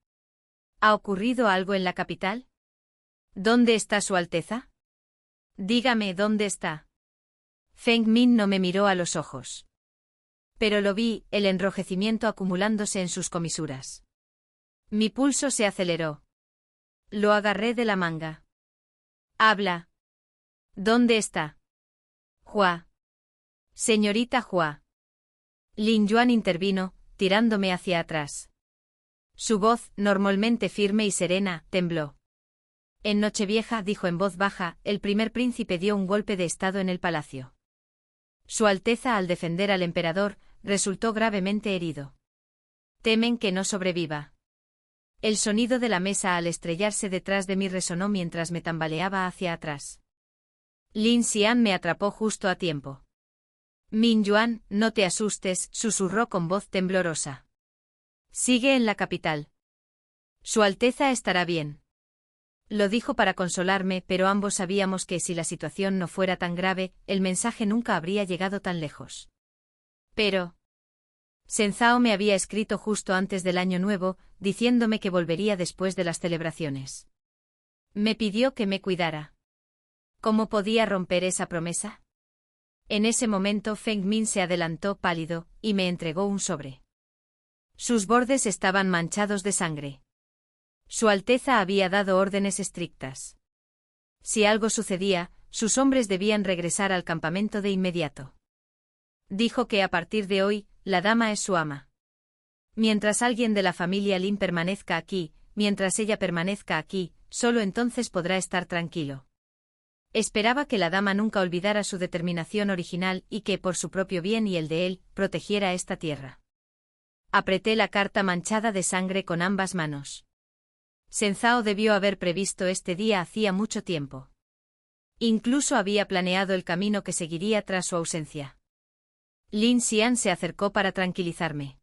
¿Ha ocurrido algo en la capital? ¿Dónde está Su Alteza? Dígame dónde está. Feng Min no me miró a los ojos. Pero lo vi, el enrojecimiento acumulándose en sus comisuras. Mi pulso se aceleró. Lo agarré de la manga. Habla. ¿Dónde está? Hua. Señorita Hua. Lin Yuan intervino, tirándome hacia atrás. Su voz, normalmente firme y serena, tembló. En Nochevieja, dijo en voz baja, el primer príncipe dio un golpe de estado en el palacio. Su Alteza, al defender al emperador, resultó gravemente herido. Temen que no sobreviva. El sonido de la mesa al estrellarse detrás de mí resonó mientras me tambaleaba hacia atrás. Lin Xian me atrapó justo a tiempo. Min Yuan, no te asustes, susurró con voz temblorosa. Sigue en la capital. Su Alteza estará bien. Lo dijo para consolarme, pero ambos sabíamos que si la situación no fuera tan grave, el mensaje nunca habría llegado tan lejos. Pero Shen Zhao me había escrito justo antes del Año Nuevo, diciéndome que volvería después de las celebraciones. Me pidió que me cuidara. ¿Cómo podía romper esa promesa? En ese momento Feng Min se adelantó pálido, y me entregó un sobre. Sus bordes estaban manchados de sangre. Su Alteza había dado órdenes estrictas. Si algo sucedía, sus hombres debían regresar al campamento de inmediato. Dijo que a partir de hoy, la dama es su ama. Mientras alguien de la familia Lin permanezca aquí, mientras ella permanezca aquí, solo entonces podrá estar tranquilo. Esperaba que la dama nunca olvidara su determinación original y que, por su propio bien y el de él, protegiera esta tierra. Apreté la carta manchada de sangre con ambas manos. Shen Zhao debió haber previsto este día hacía mucho tiempo. Incluso había planeado el camino que seguiría tras su ausencia. Lin Xian se acercó para tranquilizarme.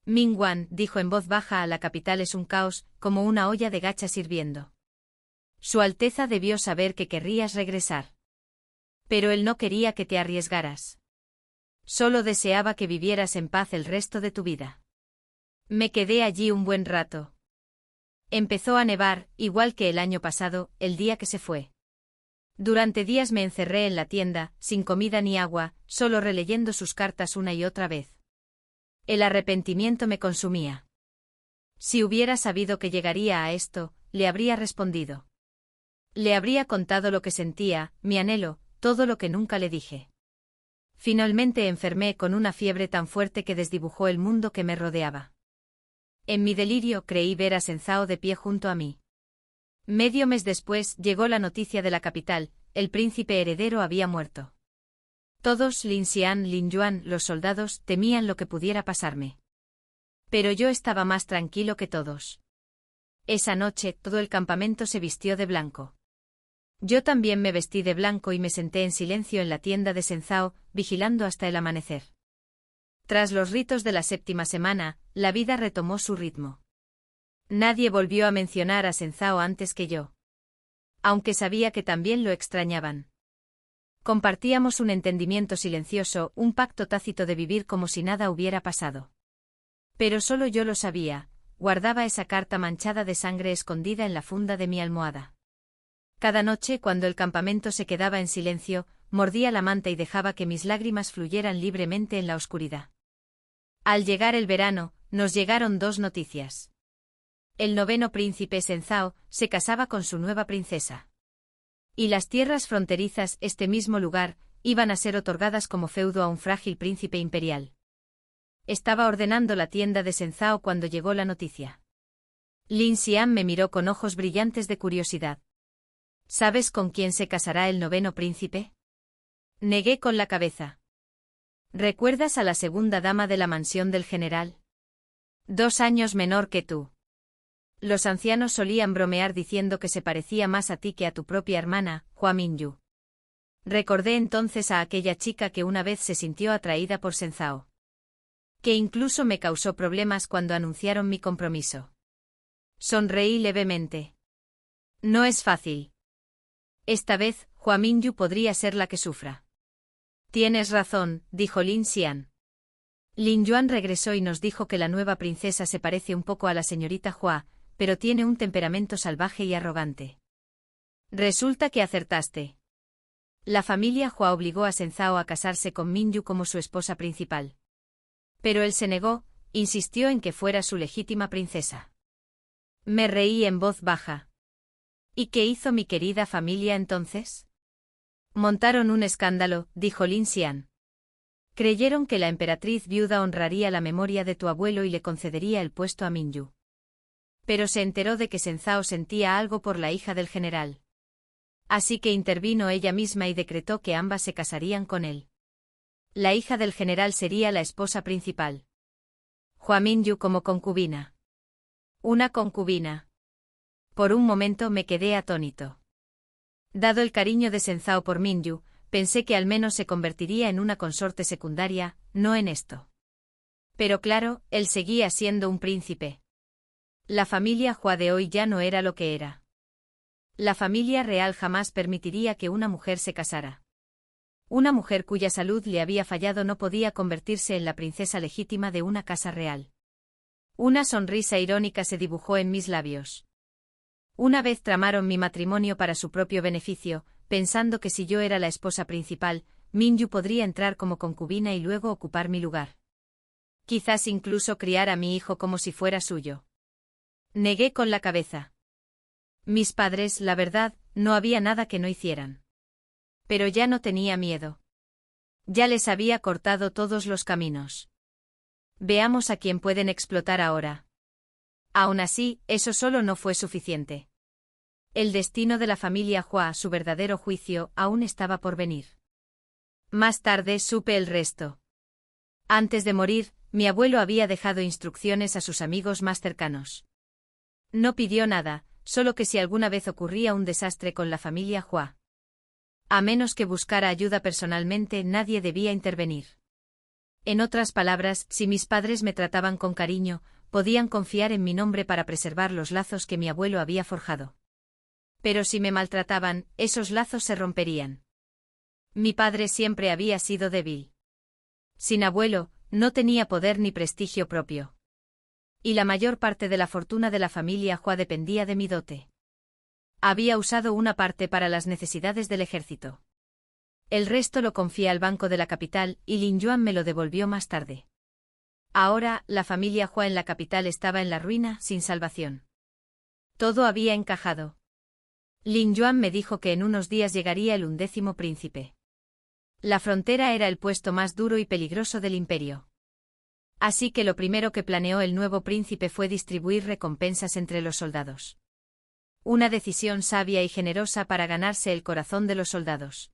Mingwan, dijo en voz baja, la capital es un caos, como una olla de gachas hirviendo. Su Alteza debió saber que querrías regresar. Pero él no quería que te arriesgaras. Solo deseaba que vivieras en paz el resto de tu vida. Me quedé allí un buen rato. Empezó a nevar, igual que el año pasado, el día que se fue. Durante días me encerré en la tienda, sin comida ni agua, solo releyendo sus cartas una y otra vez. El arrepentimiento me consumía. Si hubiera sabido que llegaría a esto, le habría respondido. Le habría contado lo que sentía, mi anhelo, todo lo que nunca le dije. Finalmente enfermé con una fiebre tan fuerte que desdibujó el mundo que me rodeaba. En mi delirio creí ver a Shen Zhao de pie junto a mí. Medio mes después llegó la noticia de la capital, el príncipe heredero había muerto. Todos, Lin Xian, Lin Yuan, los soldados, temían lo que pudiera pasarme. Pero yo estaba más tranquilo que todos. Esa noche todo el campamento se vistió de blanco. Yo también me vestí de blanco y me senté en silencio en la tienda de Senzao, vigilando hasta el amanecer. Tras los ritos de la 7ª semana, la vida retomó su ritmo. Nadie volvió a mencionar a Senzao antes que yo. Aunque sabía que también lo extrañaban. Compartíamos un entendimiento silencioso, un pacto tácito de vivir como si nada hubiera pasado. Pero solo yo lo sabía, guardaba esa carta manchada de sangre escondida en la funda de mi almohada. Cada noche, cuando el campamento se quedaba en silencio, mordía la manta y dejaba que mis lágrimas fluyeran libremente en la oscuridad. Al llegar el verano, nos llegaron 2 noticias. El 9º príncipe Senzao se casaba con su nueva princesa. Y las tierras fronterizas, este mismo lugar, iban a ser otorgadas como feudo a un frágil príncipe imperial. Estaba ordenando la tienda de Senzao cuando llegó la noticia. Lin Xian me miró con ojos brillantes de curiosidad. ¿Sabes con quién se casará el 9º príncipe? Negué con la cabeza. ¿Recuerdas a la segunda dama de la mansión del general? 2 años menor que tú. Los ancianos solían bromear diciendo que se parecía más a ti que a tu propia hermana, Hua Minyu. Recordé entonces a aquella chica que una vez se sintió atraída por Senzao. Que incluso me causó problemas cuando anunciaron mi compromiso. Sonreí levemente. No es fácil. Esta vez, Hua Minyu podría ser la que sufra. Tienes razón, dijo Lin Xian. Lin Yuan regresó y nos dijo que la nueva princesa se parece un poco a la señorita Hua, pero tiene un temperamento salvaje y arrogante. Resulta que acertaste. La familia Hua obligó a Senzao a casarse con Minyu como su esposa principal. Pero él se negó, insistió en que fuera su legítima princesa. Me reí en voz baja. ¿Y qué hizo mi querida familia entonces? Montaron un escándalo, dijo Lin Xian. Creyeron que la emperatriz viuda honraría la memoria de tu abuelo y le concedería el puesto a Minyu. Pero se enteró de que Senzao sentía algo por la hija del general. Así que intervino ella misma y decretó que ambas se casarían con él. La hija del general sería la esposa principal. Hua Minyu como concubina. Una concubina. Por un momento me quedé atónito. Dado el cariño de Senzao por Minyu, pensé que al menos se convertiría en una consorte secundaria, no en esto. Pero claro, él seguía siendo un príncipe. La familia Hua de hoy ya no era lo que era. La familia real jamás permitiría que una mujer se casara. Una mujer cuya salud le había fallado no podía convertirse en la princesa legítima de una casa real. Una sonrisa irónica se dibujó en mis labios. Una vez tramaron mi matrimonio para su propio beneficio, pensando que si yo era la esposa principal, Minyu podría entrar como concubina y luego ocupar mi lugar. Quizás incluso criar a mi hijo como si fuera suyo. Negué con la cabeza. Mis padres, la verdad, no había nada que no hicieran. Pero ya no tenía miedo. Ya les había cortado todos los caminos. Veamos a quién pueden explotar ahora. Aún así, eso solo no fue suficiente. El destino de la familia Hua, su verdadero juicio, aún estaba por venir. Más tarde supe el resto. Antes de morir, mi abuelo había dejado instrucciones a sus amigos más cercanos. No pidió nada, solo que si alguna vez ocurría un desastre con la familia Hua. A menos que buscara ayuda personalmente, nadie debía intervenir. En otras palabras, si mis padres me trataban con cariño, podían confiar en mi nombre para preservar los lazos que mi abuelo había forjado. Pero si me maltrataban, esos lazos se romperían. Mi padre siempre había sido débil. Sin abuelo, no tenía poder ni prestigio propio. Y la mayor parte de la fortuna de la familia Hua dependía de mi dote. Había usado una parte para las necesidades del ejército. El resto lo confié al banco de la capital y Lin Yuan me lo devolvió más tarde. Ahora, la familia Hua en la capital estaba en la ruina, sin salvación. Todo había encajado. Lin Yuan me dijo que en unos días llegaría el 11º príncipe. La frontera era el puesto más duro y peligroso del imperio. Así que lo primero que planeó el nuevo príncipe fue distribuir recompensas entre los soldados. Una decisión sabia y generosa para ganarse el corazón de los soldados.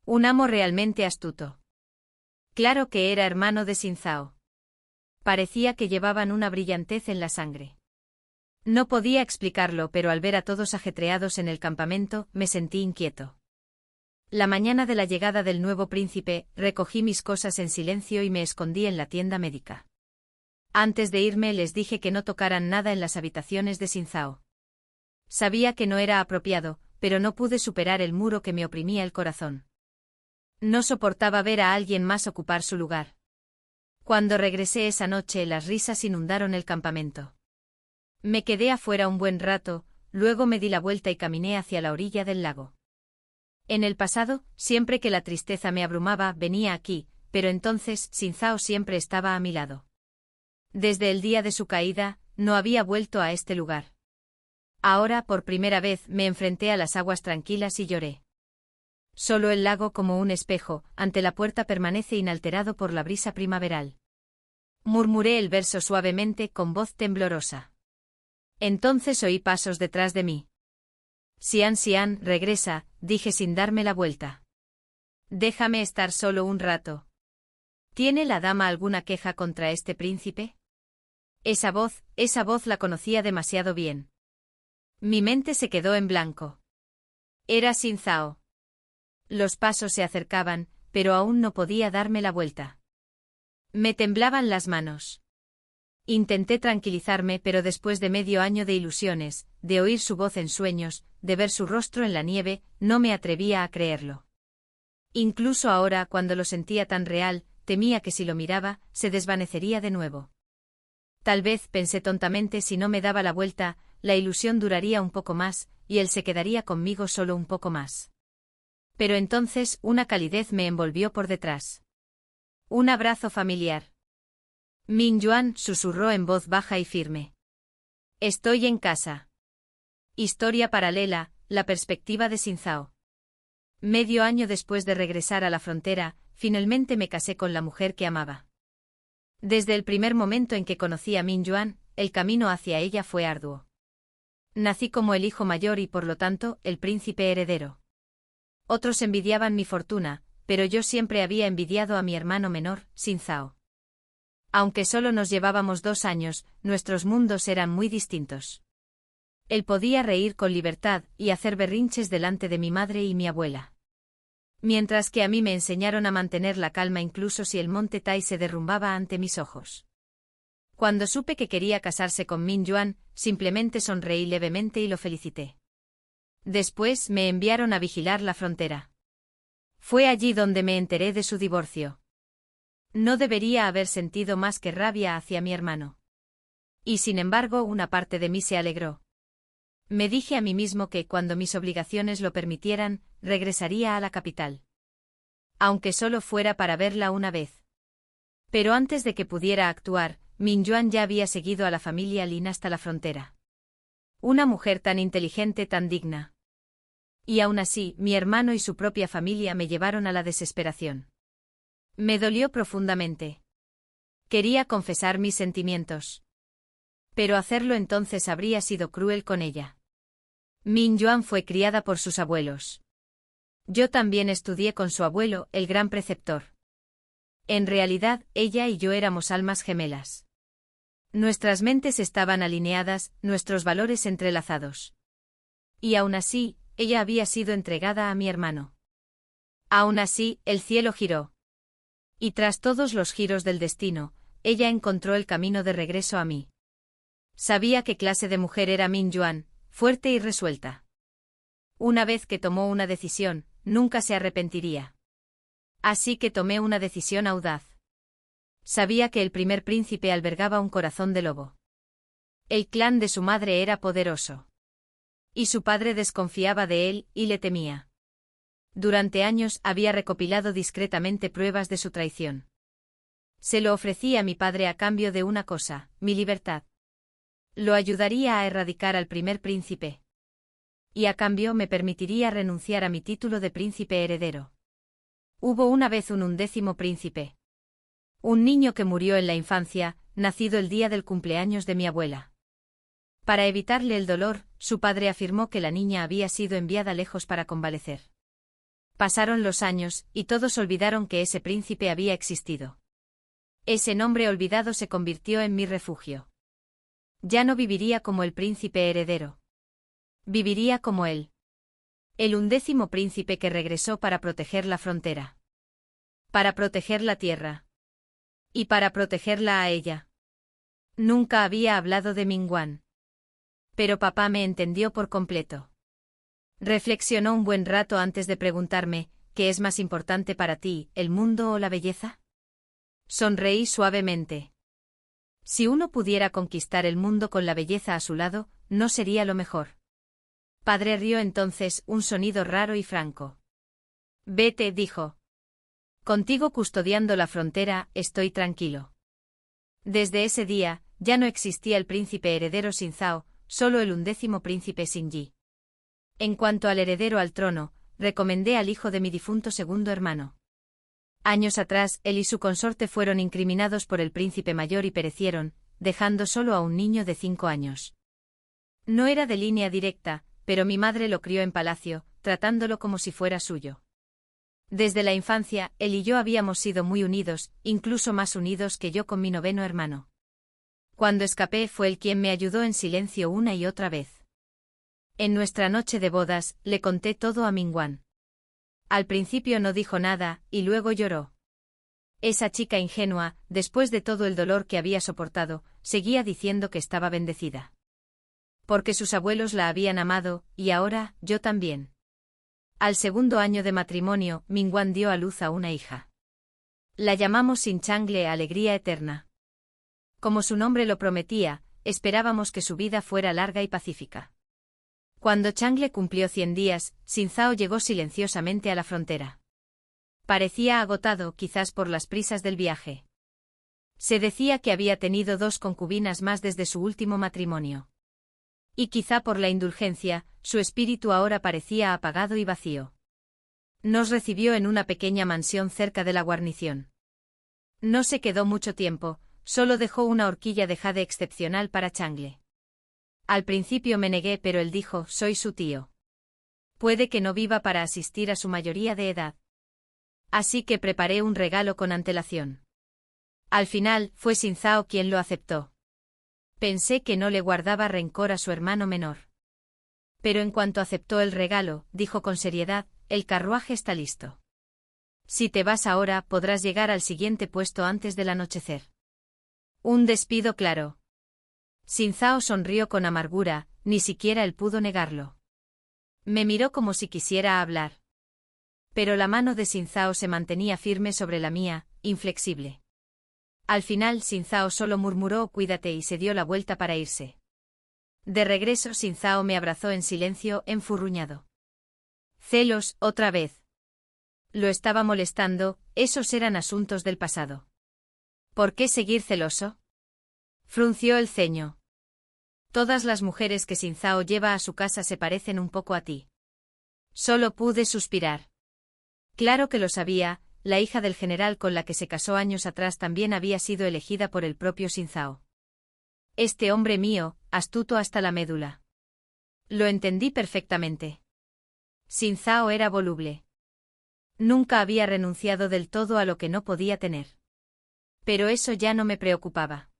Un amo realmente astuto. Claro que era hermano de Senzao. Parecía que llevaban una brillantez en la sangre. No podía explicarlo, pero al ver a todos ajetreados en el campamento, me sentí inquieto. La mañana de la llegada del nuevo príncipe, recogí mis cosas en silencio y me escondí en la tienda médica. Antes de irme les dije que no tocaran nada en las habitaciones de Xin-Zhao. Sabía que no era apropiado, pero no pude superar el muro que me oprimía el corazón. No soportaba ver a alguien más ocupar su lugar. Cuando regresé esa noche, las risas inundaron el campamento. Me quedé afuera un buen rato, luego me di la vuelta y caminé hacia la orilla del lago. En el pasado, siempre que la tristeza me abrumaba, venía aquí, pero entonces Xin-Zhao siempre estaba a mi lado. Desde el día de su caída, no había vuelto a este lugar. Ahora, por primera vez, me enfrenté a las aguas tranquilas y lloré. Solo el lago, como un espejo, ante la puerta permanece inalterado por la brisa primaveral. Murmuré el verso suavemente con voz temblorosa. Entonces oí pasos detrás de mí. Xian Xian, regresa, dije sin darme la vuelta. Déjame estar solo un rato. ¿Tiene la dama alguna queja contra este príncipe? Esa voz la conocía demasiado bien. Mi mente se quedó en blanco. Era Xin-Zhao. Los pasos se acercaban, pero aún no podía darme la vuelta. Me temblaban las manos. Intenté tranquilizarme, pero después de medio año de ilusiones, de oír su voz en sueños, de ver su rostro en la nieve, no me atrevía a creerlo. Incluso ahora, cuando lo sentía tan real, temía que si lo miraba, se desvanecería de nuevo. Tal vez, pensé tontamente, si no me daba la vuelta, la ilusión duraría un poco más, y él se quedaría conmigo solo un poco más. Pero entonces una calidez me envolvió por detrás. Un abrazo familiar. Min Yuan susurró en voz baja y firme. Estoy en casa. Historia paralela, la perspectiva de Xin-Zhao. Medio año después de regresar a la frontera, finalmente me casé con la mujer que amaba. Desde el primer momento en que conocí a Min Yuan, el camino hacia ella fue arduo. Nací como el hijo mayor y por lo tanto, el príncipe heredero. Otros envidiaban mi fortuna, pero yo siempre había envidiado a mi hermano menor, Xin-Zhao. Aunque solo nos llevábamos 2 años, nuestros mundos eran muy distintos. Él podía reír con libertad y hacer berrinches delante de mi madre y mi abuela. Mientras que a mí me enseñaron a mantener la calma incluso si el monte Tai se derrumbaba ante mis ojos. Cuando supe que quería casarse con Min Yuan, simplemente sonreí levemente y lo felicité. Después me enviaron a vigilar la frontera. Fue allí donde me enteré de su divorcio. No debería haber sentido más que rabia hacia mi hermano. Y sin embargo, una parte de mí se alegró. Me dije a mí mismo que, cuando mis obligaciones lo permitieran, regresaría a la capital. Aunque solo fuera para verla una vez. Pero antes de que pudiera actuar, Min Yuan ya había seguido a la familia Lin hasta la frontera. Una mujer tan inteligente, tan digna. Y aún así, mi hermano y su propia familia me llevaron a la desesperación. Me dolió profundamente. Quería confesar mis sentimientos. Pero hacerlo entonces habría sido cruel con ella. Min Yuan fue criada por sus abuelos. Yo también estudié con su abuelo, el gran preceptor. En realidad, ella y yo éramos almas gemelas. Nuestras mentes estaban alineadas, nuestros valores entrelazados. Y aún así, ella había sido entregada a mi hermano. Aún así, el cielo giró. Y tras todos los giros del destino, ella encontró el camino de regreso a mí. Sabía qué clase de mujer era Min Yuan, fuerte y resuelta. Una vez que tomó una decisión, nunca se arrepentiría. Así que tomé una decisión audaz. Sabía que el primer príncipe albergaba un corazón de lobo. El clan de su madre era poderoso. Y su padre desconfiaba de él y le temía. Durante años había recopilado discretamente pruebas de su traición. Se lo ofrecí a mi padre a cambio de una cosa, mi libertad. Lo ayudaría a erradicar al primer príncipe. Y a cambio me permitiría renunciar a mi título de príncipe heredero. Hubo una vez un 11º príncipe. Un niño que murió en la infancia, nacido el día del cumpleaños de mi abuela. Para evitarle el dolor, su padre afirmó que la niña había sido enviada lejos para convalecer. Pasaron los años, y todos olvidaron que ese príncipe había existido. Ese nombre olvidado se convirtió en mi refugio. Ya no viviría como el príncipe heredero. Viviría como él. El 11º príncipe que regresó para proteger la frontera. Para proteger la tierra. Y para protegerla a ella. Nunca había hablado de Mingwan. Pero papá me entendió por completo. Reflexionó un buen rato antes de preguntarme, ¿qué es más importante para ti, el mundo o la belleza? Sonreí suavemente. Si uno pudiera conquistar el mundo con la belleza a su lado, ¿no sería lo mejor? Padre rió entonces, un sonido raro y franco. Vete, dijo. Contigo custodiando la frontera, estoy tranquilo. Desde ese día, ya no existía el príncipe heredero Xin Zhao, solo el 11º príncipe Xin Yi. En cuanto al heredero al trono, recomendé al hijo de mi difunto segundo hermano. Años atrás, él y su consorte fueron incriminados por el príncipe mayor y perecieron, dejando solo a un niño de 5 años. No era de línea directa, pero mi madre lo crió en palacio, tratándolo como si fuera suyo. Desde la infancia, él y yo habíamos sido muy unidos, incluso más unidos que yo con mi 9º hermano. Cuando escapé fue él quien me ayudó en silencio una y otra vez. En nuestra noche de bodas, le conté todo a Mingwan. Al principio no dijo nada, y luego lloró. Esa chica ingenua, después de todo el dolor que había soportado, seguía diciendo que estaba bendecida. Porque sus abuelos la habían amado, y ahora, yo también. Al segundo año de matrimonio, Mingwan dio a luz a una hija. La llamamos Xin Changle, alegría eterna. Como su nombre lo prometía, esperábamos que su vida fuera larga y pacífica. Cuando Changle cumplió 100 días, Xin Zhao llegó silenciosamente a la frontera. Parecía agotado, quizás por las prisas del viaje. Se decía que había tenido 2 concubinas más desde su último matrimonio. Y quizá por la indulgencia, su espíritu ahora parecía apagado y vacío. Nos recibió en una pequeña mansión cerca de la guarnición. No se quedó mucho tiempo, solo dejó una horquilla de jade excepcional para Changle. Al principio me negué, pero él dijo, soy su tío. Puede que no viva para asistir a su mayoría de edad. Así que preparé un regalo con antelación. Al final, fue Xin Zhao quien lo aceptó. Pensé que no le guardaba rencor a su hermano menor. Pero en cuanto aceptó el regalo, dijo con seriedad, el carruaje está listo. Si te vas ahora, podrás llegar al siguiente puesto antes del anochecer. Un despido claro. Xin Zhao sonrió con amargura, ni siquiera él pudo negarlo. Me miró como si quisiera hablar. Pero la mano de Xin Zhao se mantenía firme sobre la mía, inflexible. Al final Xin Zhao solo murmuró cuídate y se dio la vuelta para irse. De regreso Xin Zhao me abrazó en silencio, enfurruñado. Celos, otra vez. Lo estaba molestando, esos eran asuntos del pasado. ¿Por qué seguir celoso? Frunció el ceño. Todas las mujeres que Xin Zhao lleva a su casa se parecen un poco a ti. Solo pude suspirar. Claro que lo sabía, la hija del general con la que se casó años atrás también había sido elegida por el propio Xin Zhao. Este hombre mío, astuto hasta la médula. Lo entendí perfectamente. Xin Zhao era voluble. Nunca había renunciado del todo a lo que no podía tener. Pero eso ya no me preocupaba.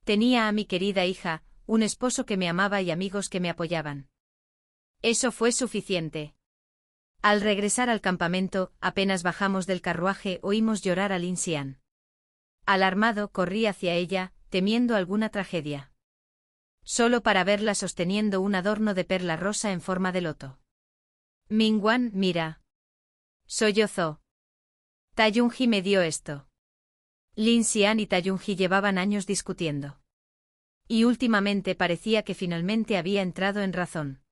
Tenía a mi querida hija, un esposo que me amaba y amigos que me apoyaban. Eso fue suficiente. Al regresar al campamento, apenas bajamos del carruaje oímos llorar a Lin Xian. Alarmado, corrí hacia ella, temiendo alguna tragedia. Solo para verla sosteniendo un adorno de perla rosa en forma de loto. Mingwan, mira. Sollozó. Taiyunji me dio esto. Lin Xian y Taiyunji llevaban años discutiendo. Y últimamente parecía que finalmente había entrado en razón.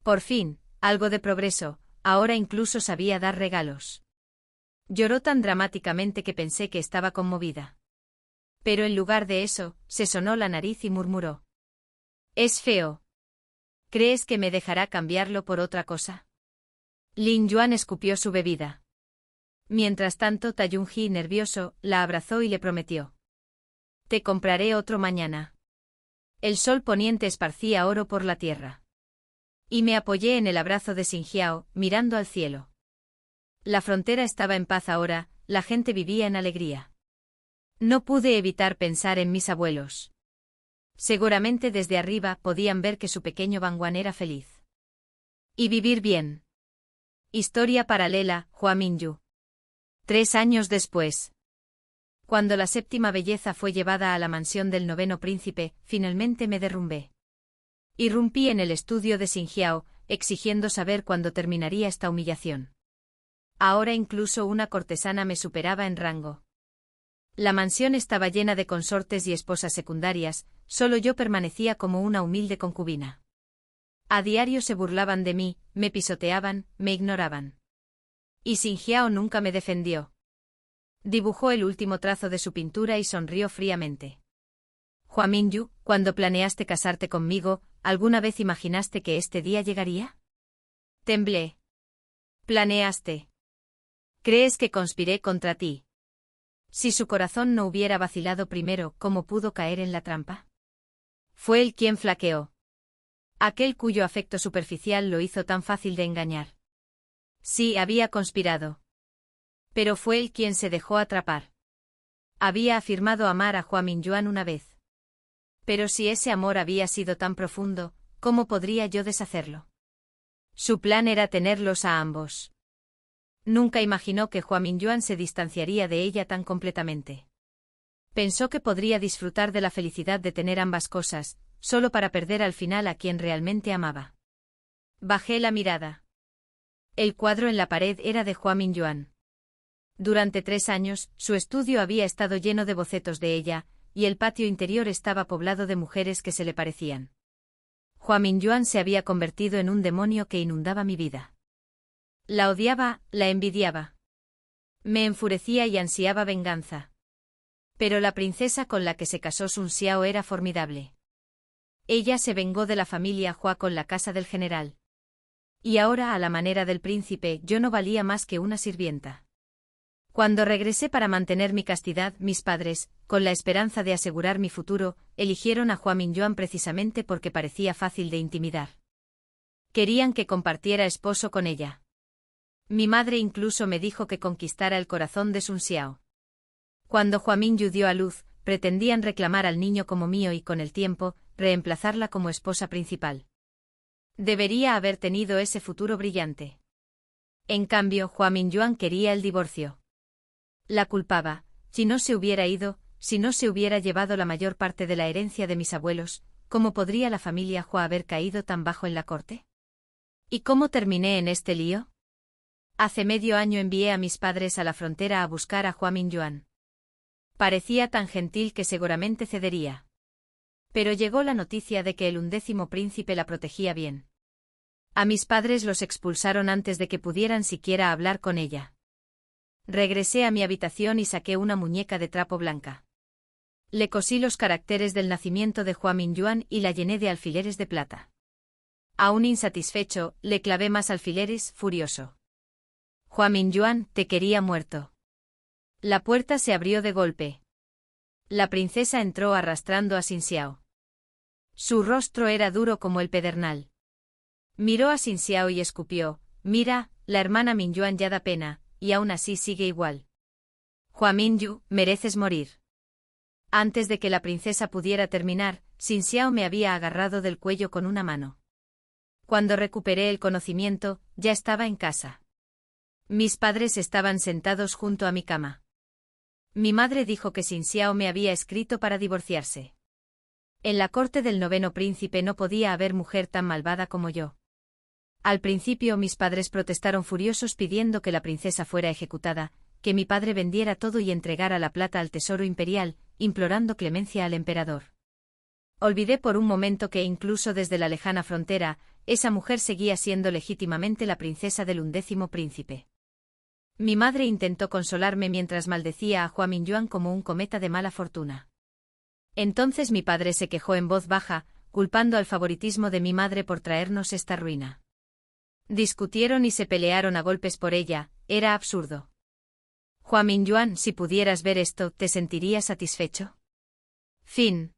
Por fin, algo de progreso, ahora incluso sabía dar regalos. Lloró tan dramáticamente que pensé que estaba conmovida. Pero en lugar de eso, se sonó la nariz y murmuró. Es feo. ¿Crees que me dejará cambiarlo por otra cosa? Lin Yuan escupió su bebida. Mientras tanto Taiyunji, nervioso, la abrazó y le prometió. Te compraré otro mañana. El sol poniente esparcía oro por la tierra. Y me apoyé en el abrazo de Xin Jiao, mirando al cielo. La frontera estaba en paz ahora, la gente vivía en alegría. No pude evitar pensar en mis abuelos. Seguramente desde arriba podían ver que su pequeño Bangwan era feliz. Y vivir bien. Historia paralela, Hua Minyu. 3 años después. Cuando la séptima belleza fue llevada a la mansión del noveno príncipe, finalmente me derrumbé. Irrumpí en el estudio de Xinjiao, exigiendo saber cuándo terminaría esta humillación. Ahora incluso una cortesana me superaba en rango. La mansión estaba llena de consortes y esposas secundarias, solo yo permanecía como una humilde concubina. A diario se burlaban de mí, me pisoteaban, me ignoraban. Y Xinjiao nunca me defendió. Dibujó el último trazo de su pintura y sonrió fríamente. Hua Minyu, cuando planeaste casarte conmigo, ¿alguna vez imaginaste que este día llegaría? Temblé. ¿Planeaste? ¿Crees que conspiré contra ti? Si su corazón no hubiera vacilado primero, ¿cómo pudo caer en la trampa? Fue él quien flaqueó. Aquel cuyo afecto superficial lo hizo tan fácil de engañar. Sí, había conspirado. Pero fue él quien se dejó atrapar. Había afirmado amar a Hua Minyuan una vez. Pero si ese amor había sido tan profundo, ¿cómo podría yo deshacerlo? Su plan era tenerlos a ambos. Nunca imaginó que Hua Minyuan se distanciaría de ella tan completamente. Pensó que podría disfrutar de la felicidad de tener ambas cosas, solo para perder al final a quien realmente amaba. Bajé la mirada. El cuadro en la pared era de Hua Minyuan. Durante 3 años, su estudio había estado lleno de bocetos de ella, y el patio interior estaba poblado de mujeres que se le parecían. Hua Minyuan se había convertido en un demonio que inundaba mi vida. La odiaba, la envidiaba. Me enfurecía y ansiaba venganza. Pero la princesa con la que se casó Sun Xiao era formidable. Ella se vengó de la familia Hua con la casa del general. Y ahora, a la manera del príncipe, yo no valía más que una sirvienta. Cuando regresé para mantener mi castidad, mis padres, con la esperanza de asegurar mi futuro, eligieron a Hua Minyuan precisamente porque parecía fácil de intimidar. Querían que compartiera esposo con ella. Mi madre incluso me dijo que conquistara el corazón de Sun Xiao. Cuando Hua Minyu dio a luz, pretendían reclamar al niño como mío y con el tiempo, reemplazarla como esposa principal. Debería haber tenido ese futuro brillante. En cambio, Hua Minyuan quería el divorcio. La culpaba, si no se hubiera ido, si no se hubiera llevado la mayor parte de la herencia de mis abuelos, ¿cómo podría la familia Hua haber caído tan bajo en la corte? ¿Y cómo terminé en este lío? Hace medio año envié a mis padres a la frontera a buscar a Hua Minyuan. Parecía tan gentil que seguramente cedería. Pero llegó la noticia de que el 11º príncipe la protegía bien. A mis padres los expulsaron antes de que pudieran siquiera hablar con ella. Regresé a mi habitación y saqué una muñeca de trapo blanca. Le cosí los caracteres del nacimiento de Hua Minyuan y la llené de alfileres de plata. Aún insatisfecho, le clavé más alfileres, furioso. Hua Minyuan, te quería muerto. La puerta se abrió de golpe. La princesa entró arrastrando a Xin Xiao. Su rostro era duro como el pedernal. Miró a Xin Xiao y escupió, mira, la hermana Minyuan ya da pena, y aún así sigue igual. Hua Minyu, mereces morir. Antes de que la princesa pudiera terminar, Xin Xiao me había agarrado del cuello con una mano. Cuando recuperé el conocimiento, ya estaba en casa. Mis padres estaban sentados junto a mi cama. Mi madre dijo que Xin Xiao me había escrito para divorciarse. En la corte del 9º príncipe no podía haber mujer tan malvada como yo. Al principio mis padres protestaron furiosos pidiendo que la princesa fuera ejecutada, que mi padre vendiera todo y entregara la plata al tesoro imperial, implorando clemencia al emperador. Olvidé por un momento que incluso desde la lejana frontera, esa mujer seguía siendo legítimamente la princesa del 11º príncipe. Mi madre intentó consolarme mientras maldecía a Hua Minyuan como un cometa de mala fortuna. Entonces mi padre se quejó en voz baja, culpando al favoritismo de mi madre por traernos esta ruina. Discutieron y se pelearon a golpes por ella, era absurdo. Hua Minyuan, si pudieras ver esto, ¿te sentirías satisfecho? Fin.